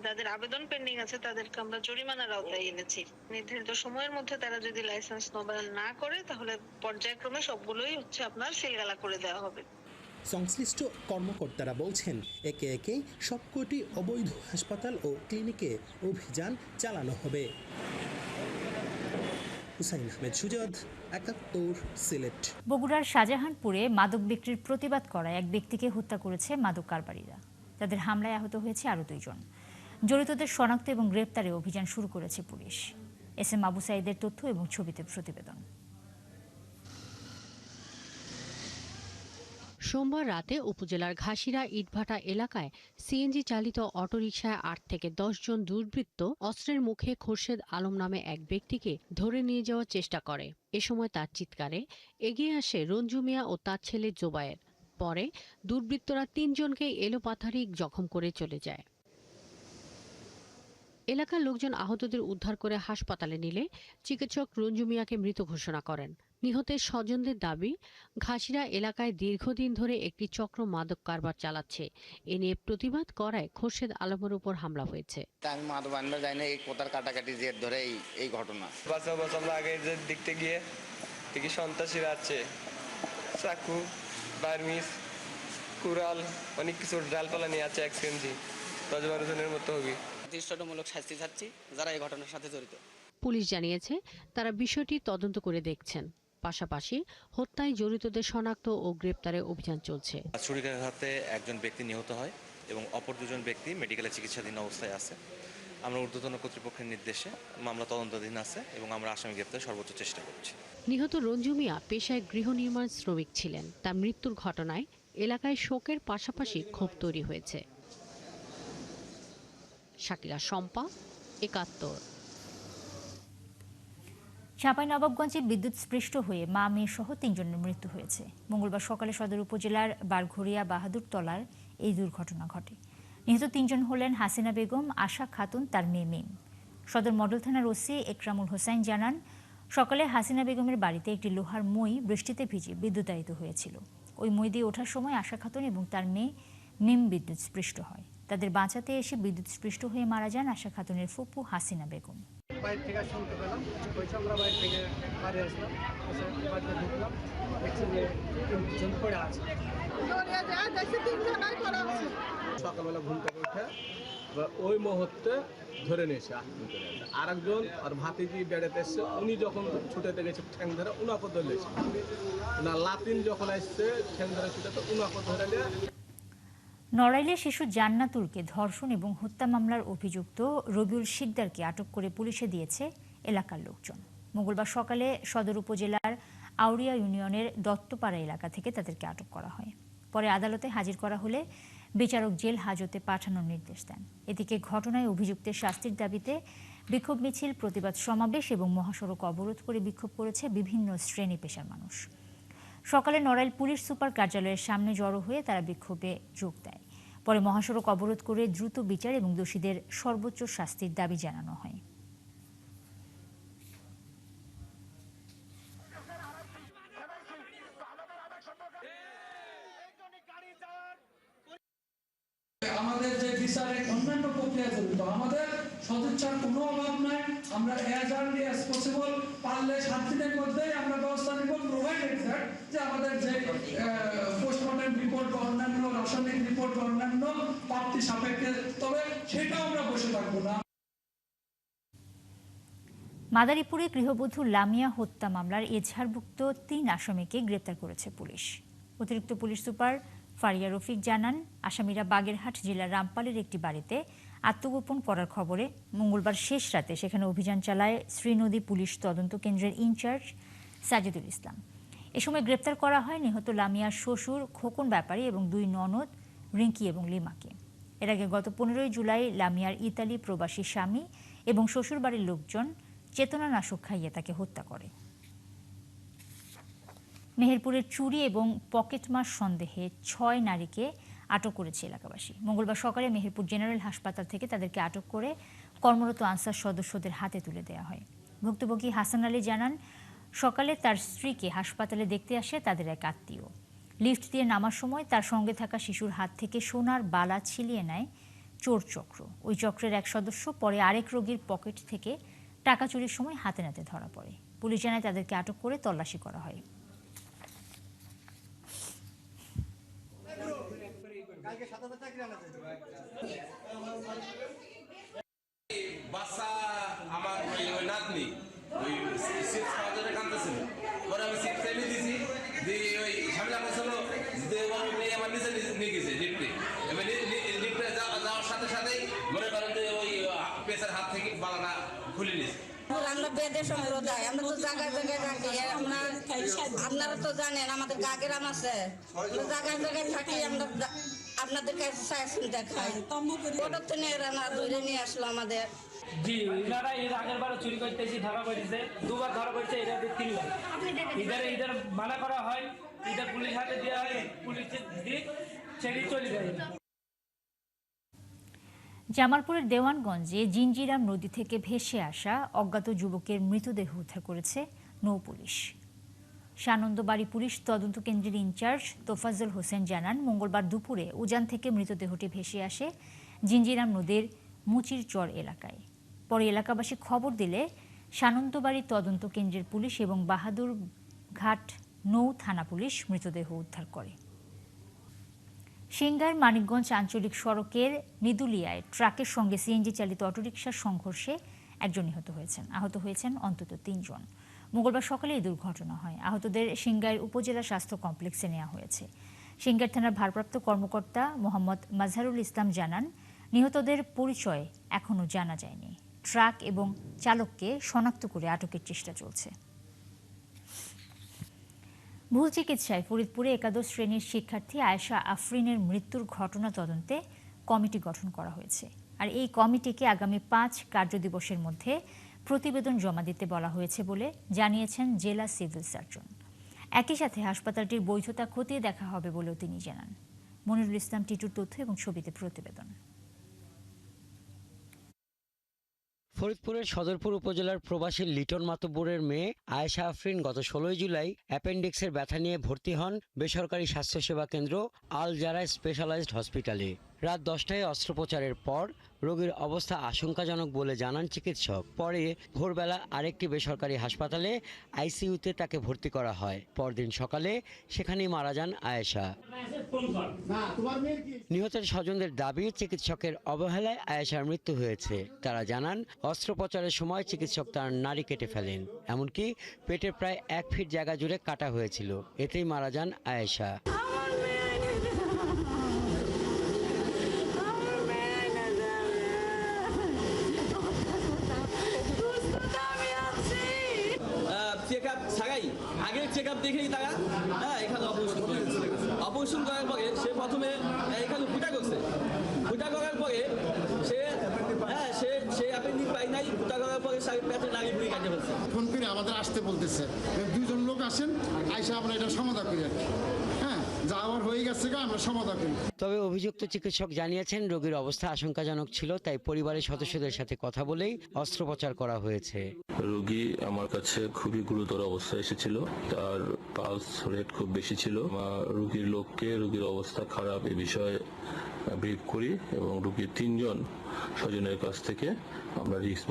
যাদের আবেদন পেন্ডিং আছে তাদেরকে আমরা জরিমানার আওতায় এনেছি। নির্ধারিত সময়ের মধ্যে তারা যদি লাইসেন্স নবায়ন না করে তাহলে পর্যায়ক্রমে সবগুলোই আপনার সিলগালা করে দেওয়া হবে। সংশ্লিষ্ট কর্মকর্তারা বলছেন একে একে সবকটি অবৈধ হাসপাতাল ও ক্লিনিকে অভিযান চালানো হবে। হুসাইন আহমেদ সুজাদ, ৭১, সিলেট। বগুড়ার শাহজাহানপুরে মাদক বিক্রির প্রতিবাদ করায় এক ব্যক্তিকে হত্যা করেছে মাদক কারবারিরা। তাদের হামলায় আহত হয়েছে আরও 2 জন। জড়িতদের শনাক্ত এবং গ্রেপ্তারে অভিযান শুরু করেছে পুলিশ। এস এম আবু সাইদের তথ্য এবং ছবিতে প্রতিবেদন। সোমবার রাতে উপজেলার ঘাসিরা ইটভাটা এলাকায় সিএনজি চালিত অটোরিকশায় 8 থেকে 10 জন দুর্বৃত্ত অস্ত্রের মুখে খোরশেদ আলম নামে এক ব্যক্তিকে ধরে নিয়ে যাওয়ার চেষ্টা করে। এ সময় তার চিৎকারে এগিয়ে আসে রঞ্জু মিয়া ও তার ছেলে জোবায়ের। পরে দুর্বৃত্তরা 3 জনকে এলোপাথারি জখম করে চলে যায়। এলাকার লোকজন আহতদের উদ্ধার করে হাসপাতালে নিলে চিকিৎসক রঞ্জু মিয়াকে মৃত ঘোষণা করেন। নিহতের স্বজনদের দাবি, ঘাসিরা এলাকায় দীর্ঘদিন ধরে একটি চক্র মাদক কারবার চালাচ্ছে। এ নিয়ে প্রতিবাদ করায় খোরশেদ আলমের উপর হামলা হয়েছে। আমি মাদক আনবার যাই না, এই কোতার কাটাকাটি জের ধরে এই ঘটনা। বাঁচাবো আগে দেখতে গিয়ে দেখি সন্ত্রাসীরা আছে, চাকু, বার্মিস, কুড়াল, অনেক কিছু ডালপালা নিয়ে আছে। 1 সিএনজি 10-12 জনের মতো হবে। দৃষ্টান্তমূলক শাস্তি চাচ্ছি যারা এই ঘটনার সাথে জড়িত। পুলিশ জানিয়েছে তারা বিষয়টি তদন্ত করে দেখছেন। পাশাপাশি হত্যায় জড়িতদের শনাক্ত ও গ্রেপ্তারে অভিযান চলছে। ছুরিকাঘাতে একজন ব্যক্তি নিহত হয় এবং অপর 2 জন ব্যক্তি মেডিকেলে চিকিৎসাধীন অবস্থায় আছে। আমরা ঊর্ধ্বতন কর্তৃপক্ষের নির্দেশে মামলা তদন্তাধীন আছে এবং আমরা আসামি গ্রেপ্তারের সর্বোচ্চ চেষ্টা করছি। নিহত রঞ্জু মিয়া পেশায় গৃহ নির্মাণ শ্রমিক ছিলেন। তার মৃত্যুর ঘটনায় এলাকায় শোকের পাশাপাশি ক্ষোভ তৈরি হয়েছে। শাকিলা শম্পা, ৭১। চাঁপাইনবাবগঞ্জে বিদ্যুৎস্পৃষ্ট হয়ে মা মেয়ে সহ 3 জনের মৃত্যু হয়েছে। মঙ্গলবার সকালে সদর উপজেলার বারঘড়িয়া বাহাদুরতলার এই দুর্ঘটনা ঘটে। নিহত 3 জন হলেন হাসিনা বেগম, আশা খাতুন, তার মেয়ে মিম। সদর মডেল থানার ওসি একরামুল হোসাইন জানান, সকালে হাসিনা বেগমের বাড়িতে একটি লোহার মই বৃষ্টিতে ভিজে বিদ্যুতায়িত হয়েছিল। ওই মই দিয়ে ওঠার সময় আশা খাতুন এবং তার মেয়ে মিম বিদ্যুৎস্পৃষ্ট হয়। তাদের বাঁচাতে এসে বিদ্যুৎস্পৃষ্ট হয়ে মারা যান আশা খাতুনের ফুপু হাসিনা বেগম। বাইরে থেকে শুনতে পেলাম, ওই আমরা বাইরে থেকে বাড়ি আসলাম, বাড়িতে ঢুকলাম, দেখছি যে 3 জন পড়ে আছে। সকালবেলা ঘুম থেকে উঠে ওই মুহূর্তে ধরে নিয়েছে আরেকজন আর ভাতিজি বেড়াতে এসছে, উনি যখন ছুটেতে গেছে ঠ্যাং ধরে উনাকে ধরেছে না, লাতিন যখন আসছে ঠ্যাং ধরে ছুটেতে উনাকে ধরে নিয়ে। নড়াইলে শিশু জান্নাতুলকে ধর্ষণ এবং হত্যা মামলার অভিযুক্ত রবিউল শিকদারকে আটক করে পুলিশে দিয়েছে এলাকার লোকজন। মঙ্গলবার সকালে সদর উপজেলার আউরিয়া ইউনিয়নের দত্তপাড়া এলাকা থেকে তাদেরকে আটক করা হয়। পরে আদালতে হাজির করা হলে বিচারক জেল হাজতে পাঠানোর নির্দেশ দেন। এদিকে ঘটনায় অভিযুক্তের শাস্তির দাবিতে বিক্ষোভ মিছিল, প্রতিবাদ সমাবেশ এবং মহাসড়ক অবরোধ করে বিক্ষোভ করেছে বিভিন্ন শ্রেণী পেশার মানুষ। সকালে নড়াইল পুলিশ সুপার কার্যালয়ের সামনে জড়ো হয়ে তারা বিক্ষোভে যোগ দেয়। পরে মহাসড়ক অবরোধ করে দ্রুত বিচার এবং দোষীদের সর্বোচ্চ শাস্তির দাবি জানানো হয়। আমাদের যে বিচারের অন্যান্য প্রক্রিয়া জড়িত, আমাদের সদিচ্ছার কোনো অভাব নাই। আমরা অ্যাজ আর্লি অ্যাজ পসিবল পারলে 7 দিনের মধ্যেই আমরা ব্যবস্থা নিব, প্রোভাইডেড দ্যাট যে আমাদের যে পোস্টমর্টেম রিপোর্ট বা অন্যান্য রাসায়নিক রিপোর্ট বা অন্যান্য প্রাপ্তি সাপেক্ষে, তবে সেটাও আমরা বসে থাকবো না। মাদারীপুরে গৃহবধূ লামিয়া হত্যা মামলার এজাহারভুক্ত 3 আসামিকে গ্রেপ্তার করেছে পুলিশ। অতিরিক্ত পুলিশ সুপার ফারিয়া রফিক জানান, আসামিরা বাগেরহাট জেলার রামপালের একটি বাড়িতে আত্মগোপন করার খবরে মঙ্গলবার শেষ রাতে সেখানে অভিযান চালায় শ্রীনদী পুলিশ তদন্ত কেন্দ্রের ইনচার্জ সাজিদুল ইসলাম। এ সময় গ্রেপ্তার করা হয় নিহত লামিয়ার শ্বশুর খোকন ব্যাপারী এবং 2 ননদ রিঙ্কি এবং লিমাকে। এর আগে গত 15 জুলাই লামিয়ার ইতালি প্রবাসী স্বামী এবং শ্বশুর বাড়ির লোকজন চেতনানাশক খাইয়ে তাকে হত্যা করে। মেহেরপুরের চুরি এবং পকেটমার সন্দেহে 6 নারীকে আটক করেছে এলাকাবাসী। মঙ্গলবার সকালে মেহেরপুর জেনারেল হাসপাতাল থেকে তাদেরকে আটক করে কর্মরত আনসার সদস্যদের হাতে তুলে দেওয়া হয়। ভুক্তভোগী হাসান আলী জানান, সকালে তার স্ত্রীকে হাসপাতালে দেখতে আসে তাদের এক আত্মীয়। লিফট দিয়ে নামার সময় তার সঙ্গে থাকা শিশুর হাত থেকে সোনার বালা ছিনিয়ে নেয় চোর চক্র। ওই চক্রের এক সদস্য পরে আরেক রোগীর পকেট থেকে টাকা চুরির সময় হাতে নাতে ধরা পড়ে। পুলিশ জানায় তাদেরকে আটক করে তল্লাশি করা হয়। বাচ্চা আমার ওই নাতনি ওই সিক্স খাওয়াতে কাঁদতেছিল, পরে আমি সিক্স চাইলে দিয়েছি দিয়ে ওই ঝামেলা করছিল যে মেয়ে আমার নিচে নিয়ে গেছে লিফটে। এবার লিফটে যাওয়ার সাথে সাথেই মনে করেন যে ওই পেশার হাত থেকে বালাটা খুলে নিয়েছে। আমরা বেদের সংগ্রহ দেয়, আমরা তো জায়গায় জায়গায় থাকি। আপনারা তো জানেন আমাদের গাগেরাম আছে, জায়গায় জায়গায় থাকি। আমরা আপনাদের কাছে দেখাই ওটা তো এরা না ধরে নিয়ে আসলো আমাদের। জি, এনারা এর আগের বার চুরি করতেছি ধরা পড়েছে, 2 বার ধরা পড়েছে, এটা 3 বার। ঈদের মানা করা হয়, ঈদের পুলিশ হাতে দেওয়া হয়, পুলিশ দিয়ে ছেড়ে চলে যায়। জামালপুরের দেওয়ানগঞ্জে জিঞ্জিরাম নদী থেকে ভেসে আসা অজ্ঞাত যুবকের মৃতদেহ উদ্ধার করেছে নৌ পুলিশ। সানন্দবাড়ি পুলিশ তদন্ত কেন্দ্রের ইনচার্জ তোফাজ্জল হোসেন জানান, মঙ্গলবার দুপুরে উজান থেকে মৃতদেহটি ভেসে আসে জিঞ্জিরাম নদীর মুচির চর এলাকায়। পরে এলাকাবাসী খবর দিলে সানন্দবাড়ি তদন্ত কেন্দ্রের পুলিশ এবং বাহাদুর ঘাট নৌ থানা পুলিশ মৃতদেহ উদ্ধার করে। সিংগার মানিকগঞ্জ আঞ্চলিক সড়কের মিদুলিয়ায় ট্রাকের সঙ্গে সিএনজি চালিত অটোরিকশার সংঘর্ষে একজন নিহত হয়েছেন। আহত হয়েছেন অন্তত 3 জন। মঙ্গলবার সকালে এই দুর্ঘটনা হয়। আহতদের সিংগার উপজেলা স্বাস্থ্য কমপ্লেক্সে নেওয়া হয়েছে। সিংগার থানার ভারপ্রাপ্ত কর্মকর্তা মোহাম্মদ মাজহারুল ইসলাম জানান, নিহতদের পরিচয় এখনও জানা যায়নি। ট্রাক এবং চালককে শনাক্ত করে আটকের চেষ্টা চলছে। ভুল চিকিৎসায় ফরিদপুরে একাদশ শ্রেণীর শিক্ষার্থী আয়েশা আফরিনের মৃত্যুর ঘটনা তদন্তে কমিটি গঠন করা হয়েছে। আর এই কমিটিকে আগামী 5 কার্যদিবসের মধ্যে প্রতিবেদন জমা দিতে বলা হয়েছে বলে জানিয়েছেন জেলা সিভিল সার্জন। একই সাথে হাসপাতালটির বৈধতা খতিয়ে দেখা হবে বলেও তিনি জানান। মনিরুল ইসলাম টিটুর তথ্য এবং ছবিতে প্রতিবেদন। ফরিদপুরের সদরপুর উপজেলার প্রবাসী লিটন মাতব্বরের মেয়ে আয়েশা আফরিন গত 16 জুলাই অ্যাপেন্ডিক্সের ব্যথা নিয়ে ভর্তি হন বেসরকারি স্বাস্থ্যসেবা কেন্দ্র আল জারা স্পেশালাইজড হসপিটালে। রাত 10টায় অস্ত্রোপচারের পর রোগীর অবস্থা আশঙ্কাজনক বলে জানান চিকিৎসক। পরে ভোরবেলা আরেকটি বেসরকারি হাসপাতালে আইসিইউতে তাকে ভর্তি করা হয়। পরদিন সকালে সেখানেই মারা যান আয়েশা। নিহতের স্বজনদের দাবি, চিকিৎসকের অবহেলায় আয়েশার মৃত্যু হয়েছে। তারা জানান, অস্ত্রোপচারের সময় চিকিৎসক তার নাড়ি কেটে ফেলেন, এমনকি পেটের প্রায় 1 ফিট জায়গা জুড়ে কাটা হয়েছিল। এতেই মারা যান আয়েশা। আগে চেক আপ দেখেই তারা এখানে অপারেশন করার পরে সে প্রথমে এখানে ফুটা করছে। ফুটা করার পরে সে অ্যাপেন্ডিক্স পাই নাই। ফুটা করার পরে পেটে নাড়ি ভুঁড়ি কাটে ফেলছে। ফোন করে আমাদের আসতে বলতেছে, 2জন লোক আসেন, আইসা আমরা এটা সমাধান করি। যা আমার হয়ে গেছে আমরা সমাধান করি। তবে অভিযুক্ত চিকিৎসক জানিয়েছেন, রোগীর অবস্থা আশঙ্কাজনক ছিল, তাই পরিবারের সদস্যদের সাথে কথা বলেই অস্ত্রোপচার করা হয়েছে। রোগী আমার কাছে খুবই গুরুতর অবস্থায় এসেছিল, তার পালস রেট খুব বেশি ছিল। রোগীর লোককে রোগীর অবস্থা খারাপ এ বিষয়ে ব্রিফ করি এবং রোগীর 3 জন স্বজনের কাছ থেকে আমরা রিস্ক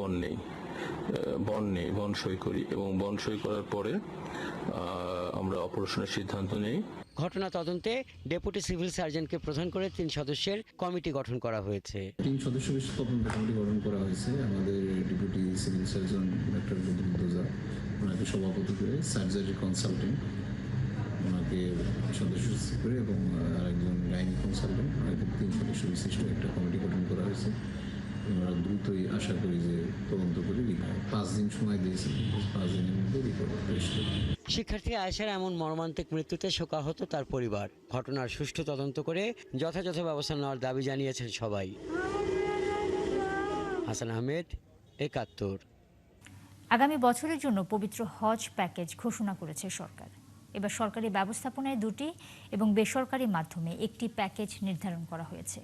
বন্ড সই করি এবং বন্ড সই করার পরে আমরা অপারেশনের সিদ্ধান্ত নেই। ঘটনা তদন্তে ডেপুটি সিভিল সার্জনকে প্রধান করে 3 সদস্যের কমিটি গঠন করা হয়েছে। 3 সদস্য বিশিষ্ট তদন্ত কমিটি গঠন করা হয়েছে। আমাদের deputy civil surgeon doctor Badruddoza, ওনাকে সভাপতি করে, সার্জারি কনসালটেন্ট ওনাকে সদস্য করে এবং আরেকজন গাইনি কনসালটেন্ট, ওনাকে 3 সদস্য বিশিষ্ট একটা কমিটি গঠন করা হয়েছে। আমরা দ্রুতই আশা করি যে তদন্ত করে 5 দিন সময় দিয়েছি, 5 দিনের মধ্যে রিপোর্ট পেশ করব। শিক্ষার্থী আয়েশার এমন মর্মান্তিক মৃত্যুতে শোকাহত তার পরিবার। ঘটনার সুষ্ঠু তদন্ত করে যথাযথ ব্যবস্থা নেওয়ার দাবি জানিয়েছেন সবাই। হাসান আহমেদ, 71। আগামী বছরের জন্য পবিত্র হজ প্যাকেজ ঘোষণা করেছে সরকার। এবার সরকারি ব্যবস্থাপনায় 2টি এবং বেসরকারি মাধ্যমে 1টি প্যাকেজ নির্ধারণ করা হয়েছে।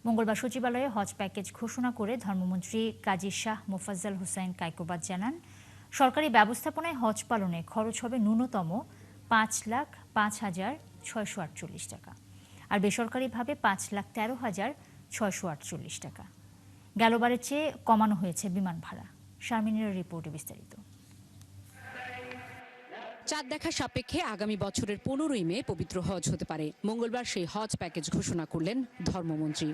মঙ্গলবার সচিবালয়ে হজ প্যাকেজ ঘোষণা করে ধর্মমন্ত্রী কাজী শাহ মোফাজ্জল হোসাইন কায়কোবাদ জানান, সরকারি ব্যবস্থাপনায় হজ পালনে খরচ হবে ন্যূনতম 5,05,648 টাকা, আর বেসরকারিভাবে 5,13,648 টাকা। গেলবারের চেয়ে কমানো হয়েছে বিমান ভাড়া। শারমিনের রিপোর্টে বিস্তারিত। চাঁদ দেখা সাপেক্ষে আগামী বছরের 15ই মে পবিত্র হজ হতে পারে। মঙ্গলবার সেই হজ প্যাকেজ ঘোষণা করলেন ধর্মমন্ত্রী।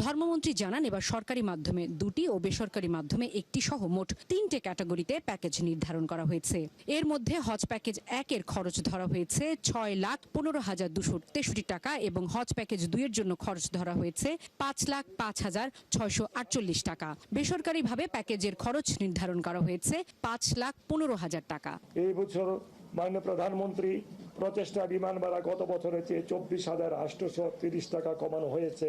ধর্মমন্ত্রী জানান, এবার সরকারি মাধ্যমে 2টি ও বেসরকারি মাধ্যমে 1টি সহ মোট 3টে ক্যাটাগরিতে প্যাকেজ নির্ধারণ করা হয়েছে। এর মধ্যে হজ প্যাকেজ 1-এর খরচ ধরা হয়েছে 6,15,263 টাকা এবং হজ প্যাকেজ 2-এর জন্য খরচ ধরা হয়েছে 5,05,648 টাকা। বেসরকারিভাবে প্যাকেজের খরচ নির্ধারণ করা হয়েছে 5,15,000 টাকা। এই বছর মাননীয় প্রধানমন্ত্রী প্রচেষ্টা বিমান ভাড়া গত বছরের চেয়ে 24,830 টাকা কমানো হয়েছে।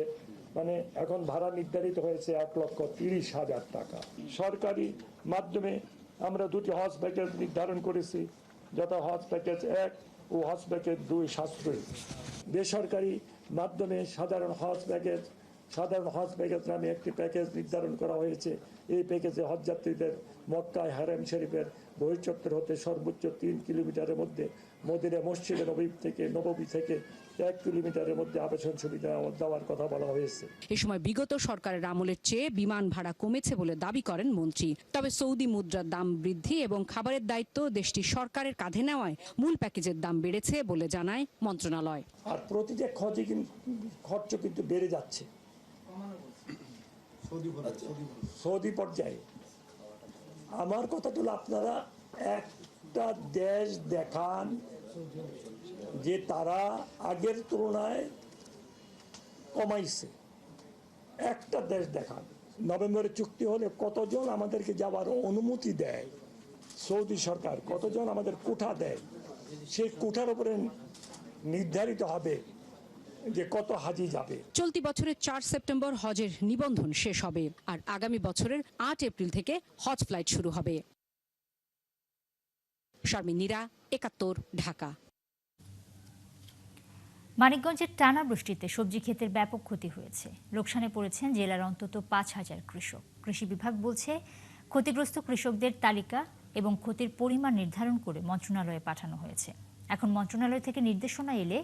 মানে এখন ভাড়া নির্ধারিত হয়েছে 1,30,000 টাকা। সরকারি মাধ্যমে আমরা 2টি হজ প্যাকেজ নির্ধারণ করেছি, যথা হজ প্যাকেজ 1 ও হজ প্যাকেজ 2 সাশ্রয়ী। বেসরকারি মাধ্যমে সাধারণ হজ প্যাকেজ নামে একটি প্যাকেজ নির্ধারণ করা হয়েছে। এই প্যাকেজে হজযাত্রীদের মক্কায় হারেম শরীফের বহির্চত্বর হতে সর্বোচ্চ 3 কিলোমিটারের মধ্যে, মদিনা মসজিদে নববী থেকে 1 কিলোমিটারের মধ্যে আবাসন সুবিধা দেওয়ার কথা বলা হয়েছে। এ সময় বিগত সরকারের আমলের চেয়ে বিমান ভাড়া কমেছে বলে দাবি করেন মন্ত্রী। তবে সৌদি মুদ্রার দাম বৃদ্ধি এবং খাবারের দায়িত্ব দেশটির সরকারের কাঁধে নেওয়ায় মূল প্যাকেজের দাম বেড়েছে বলে জানায় মন্ত্রণালয়। আর প্রতিটা খরচ কিন্তু বেড়ে যাচ্ছে সৌদি পর্যায়ে। আমার কথা হলো, আপনারা একটা দেশ দেখান যে তারা আগের তুলনায় কমাইছে। একটা দেশ দেখান। নভেম্বরে চুক্তি হলে কতজন আমাদেরকে যাওয়ার অনুমতি দেয় সৌদি সরকার, কতজন আমাদের কোঠা দেয়, সেই কোঠার উপরে নির্ধারিত হবে যে কত হাজি যাবে। চলতি বছরের 4 সেপ্টেম্বর হজের নিবন্ধন শেষ হবে, আর আগামী বছরের 8 এপ্রিল থেকে হজ ফ্লাইট শুরু হবে। শারমিন নীরা, 71, ঢাকা। মানিকগঞ্জের টানা বৃষ্টিতে সবজি ক্ষেতের ব্যাপক ক্ষতি হয়েছে। লোকসানে পড়েছেন জেলার অন্তত ৫,০০০ কৃষক। কৃষি বিভাগ বলছে, ক্ষতিগ্রস্ত কৃষকদের তালিকা এবং ক্ষতির পরিমাণ নির্ধারণ করে মন্ত্রণালয়ে পাঠানো হয়েছে। এখন মন্ত্রণালয় থেকে নির্দেশনা এলে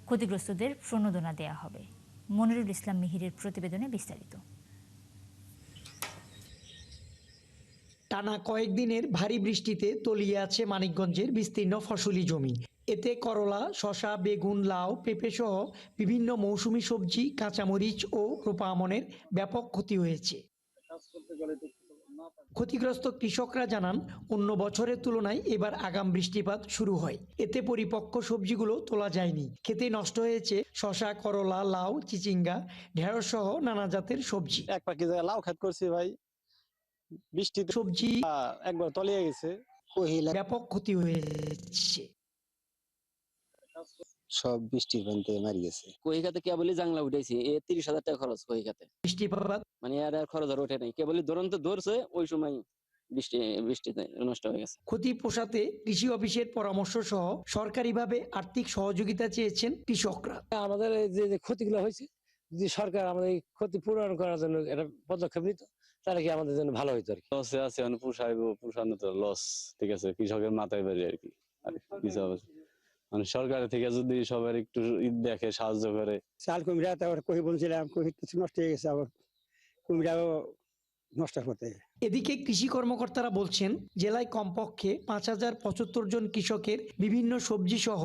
ক্ষতিগ্রস্তদের প্রণোদনা দেয়া হবে। মনিরুল ইসলাম মিহিরের প্রতিবেদনে বিস্তারিত। টানা কয়েকদিনের ভারী বৃষ্টিতে তলিয়ে আছে মানিকগঞ্জের বিস্তীর্ণ ফসলি জমি। এতে করলা, শসা, বেগুন, লাউ, পেঁপে সহ বিভিন্ন মৌসুমী সবজি, কাঁচামরিচ ও রূপা আমনের ব্যাপক ক্ষতি হয়েছে। ক্ষতিগ্রস্ত কৃষকরা জানান, অন্য বছরের তুলনায় এবার আগাম বৃষ্টিপাত শুরু হয়। এতে পরিপক্ক সবজিগুলো তোলা যায়নি। খেতে নষ্ট হয়েছে শসা, করলা, লাউ, চিচিঙ্গা, ঢেঁড়স সহ নানা জাতের সবজি। এক পাখি লাউ ক্ষেত করছি ভাই, বৃষ্টি সবজি একবার তলিয়ে গেছে, ব্যাপক ক্ষতি হয়েছে। সব বৃষ্টির পানিতে মারি গেছে। কহিকাতে কেবলই জাংলা উঠেছি, ৩০,০০০ টাকা খরচ কহিকাতে। বৃষ্টিপাত মানে আর খরচ আর ওঠে নাই, কেবলই ধরন্ত ধরছে, ওই সময় বৃষ্টিতে নষ্ট হয়ে গেছে। ক্ষতি পোষাতে কৃষি অফিসের পরামর্শ সহ সরকারিভাবে আর্থিক সহযোগিতা চেয়েছেন কৃষকরা। আমাদের যে ক্ষতিগুলো হয়েছে, যদি সরকার আমাদের এই ক্ষতি পূরণ করার জন্য একটা পদক্ষেপ নিত, তাহলে কি আমাদের জন্য ভালো হইতো। আর কি লসে আছে, পোষানো তো লস, ঠিক আছে, কৃষকের মাথায় বাড়ি আর কি। আর কিছু মানে সরকারের থেকে যদি সবার একটু দেখে, সাহায্য করে। চাল কুমড়া তারপর কহি বলছিলাম, কহি নষ্ট হয়ে গেছে, আবার কুমড়াও নষ্ট হতে। এদিকে কৃষি কর্মকর্তারা বলছেন, জেলায় কমপক্ষে ৫,০৭৫ জন কৃষকের বিভিন্ন সবজি সহ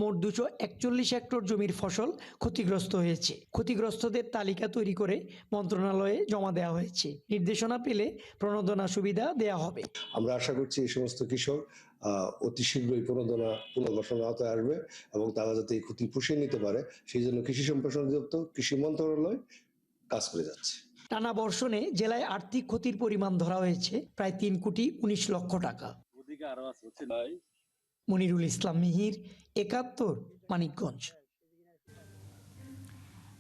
মোট ২৪১ হেক্টর জমির ফসল ক্ষতিগ্রস্ত হয়েছে। ক্ষতিগ্রস্তদের তালিকা তৈরি করে মন্ত্রণালয়ে জমা দেওয়া হয়েছে। নির্দেশনা পেলে প্রণোদনা সুবিধা দেওয়া হবে। আমরা আশা করছি এই সমস্ত কৃষক অতি শীঘ্রই প্রণোদনা পুনর্বাসনের আওতায় আসবে এবং তারা যাতে এই ক্ষতি পুষিয়ে নিতে পারে, সেই জন্য কৃষি সম্প্রসারণ অধিদপ্তর, কৃষি মন্ত্রণালয় কাজ করে যাচ্ছে। টানা বর্ষণে জেলায় আর্থিক ক্ষতির পরিমাণ ধরা হয়েছে প্রায় ৩,১৯ লক্ষ টাকা। মনিরুল ইসলাম মিহির, একাত্তর, মানিকগঞ্জ।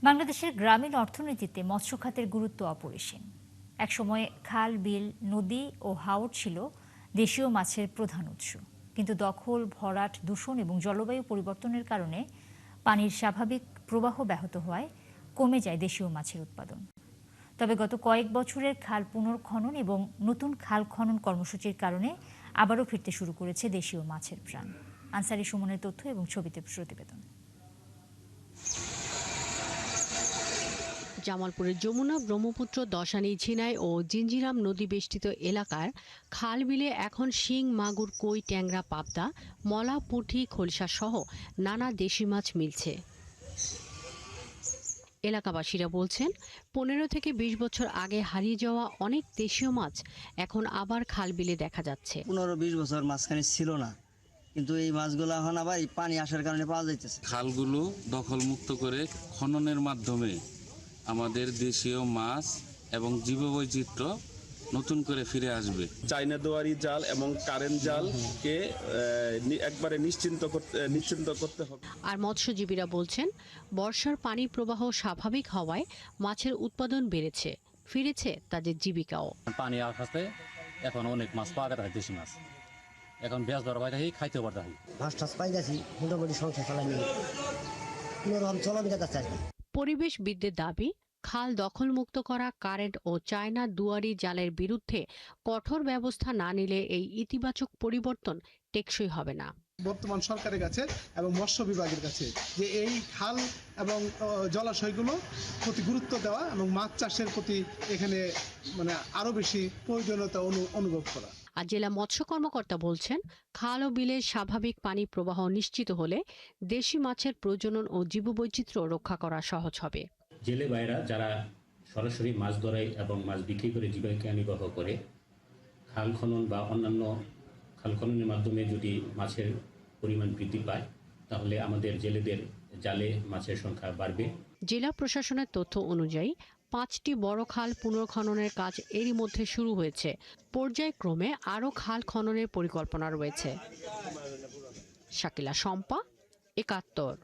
বাংলাদেশের গ্রামীণ অর্থনীতিতে মৎস্য খাতের গুরুত্ব অপরিসীম। একসময় খাল, বিল, নদী ও হাওর ছিল দেশীয় মাছের প্রধান উৎস, কিন্তু দখল, ভরাট, দূষণ এবং জলবায়ু পরিবর্তনের কারণে পানির স্বাভাবিক প্রবাহ ব্যাহত হওয়ায় কমে যায় দেশীয় মাছের উৎপাদন। তবে গত কয়েক বছরের খাল পুনর্খনন এবং নতুন খাল খনন কর্মসূচির কারণে আবারও ফিরতে শুরু করেছে দেশীয় মাছের প্রাণ। আনসারি সুমনের তথ্য এবং ছবিতে প্রতিবেদন। জামালপুরের যমুনা, ব্রহ্মপুত্র, দশানী, ঝিনাই ও জিঞ্জিরাম নদী বেষ্টিত এলাকার খাল বিলে এখন শিং, মাগুর, কই, ট্যাংরা, পাবদা, মলা, পুঁটি, খলসা সহ নানা দেশি মাছ মিলছে। এলাকাবাসীরা বলছেন, ১৫ থেকে ২০ বছর আগে হারিয়ে যাওয়া অনেক দেশীয় মাছ এখন আবার খাল বিলে দেখা যাচ্ছে। ১৫-২০ বছর মাঝখানে ছিল না, কিন্তু এই মাছগুলো এখন আবার এই পানি আসার কারণে পাওয়া যাইতেছে। খালগুলো দখল মুক্ত করে খননের মাধ্যমে আমাদের দেশীয় মাছ এবং জীববৈচিত্র্য নতুন করে ফিরে আসবে। চাইনা দুয়ারি জাল এবং কারেন্ট জালকে একবারে নিশ্চিন্ত করতে হবে। আর মৎস্যজীবীরা বলছেন, বর্ষার পানি প্রবাহ স্বাভাবিক হওয়ায় মাছের উৎপাদন বেড়েছে, ফিরেছে তাদের জীবিকাও। পানি আসাতে এখন অনেক মাছ পাওয়া যায়, দেশি মাছ এখন বেশ দর পাই থাকি, খাইতে পারতে থাকি। মাছ টাছ পাই যাচ্ছি, মোটামুটি সংসার চালাই নিয়ে কোনোরকম চলাফেরা যাচ্ছে। পরিবেশবিদদের দাবি, খাল দখলমুক্ত করা, কারেন্ট ও চায়না দুয়ারি জালের বিরুদ্ধে কঠোর ব্যবস্থা না নিলে এই ইতিবাচক পরিবর্তন টেকসই হবে না। বর্তমান সরকারের কাছে এবং মৎস্য বিভাগের কাছে যে এই খাল এবং জলাশয়গুলো প্রতি গুরুত্ব দেওয়া এবং মাছ চাষের প্রতি এখানে মানে আরো বেশি প্রয়োজনীয়তা অনুভব করা। আর জেলা মৎস্য কর্মকর্তা বলছেন, খাল ও বিলের স্বাভাবিক পানি প্রবাহ নিশ্চিত হলে দেশি মাছের প্রজনন ও জীববৈচিত্র্য রক্ষা করা সহজ হবে। জেলে ভাইরা যারা সরাসরি মাছ ধরায় এবং মাছ বিক্রি করে জীবিকা নির্বাহ করে, খাল খনন বা অন্যান্য খাল খননের মাধ্যমে যদি মাছের পরিমাণ বৃদ্ধি পায়, তাহলে আমাদের জেলেদের জালে মাছের সংখ্যা বাড়বে। জেলা প্রশাসনের তথ্য অনুযায়ী 5টি বড় খাল পুনর্খননের কাজ এরই মধ্যে শুরু হয়েছে। পর্যায়ক্রমে আরও খাল খননের পরিকল্পনা রয়েছে। শাকিলা শম্পা, একাত্তর।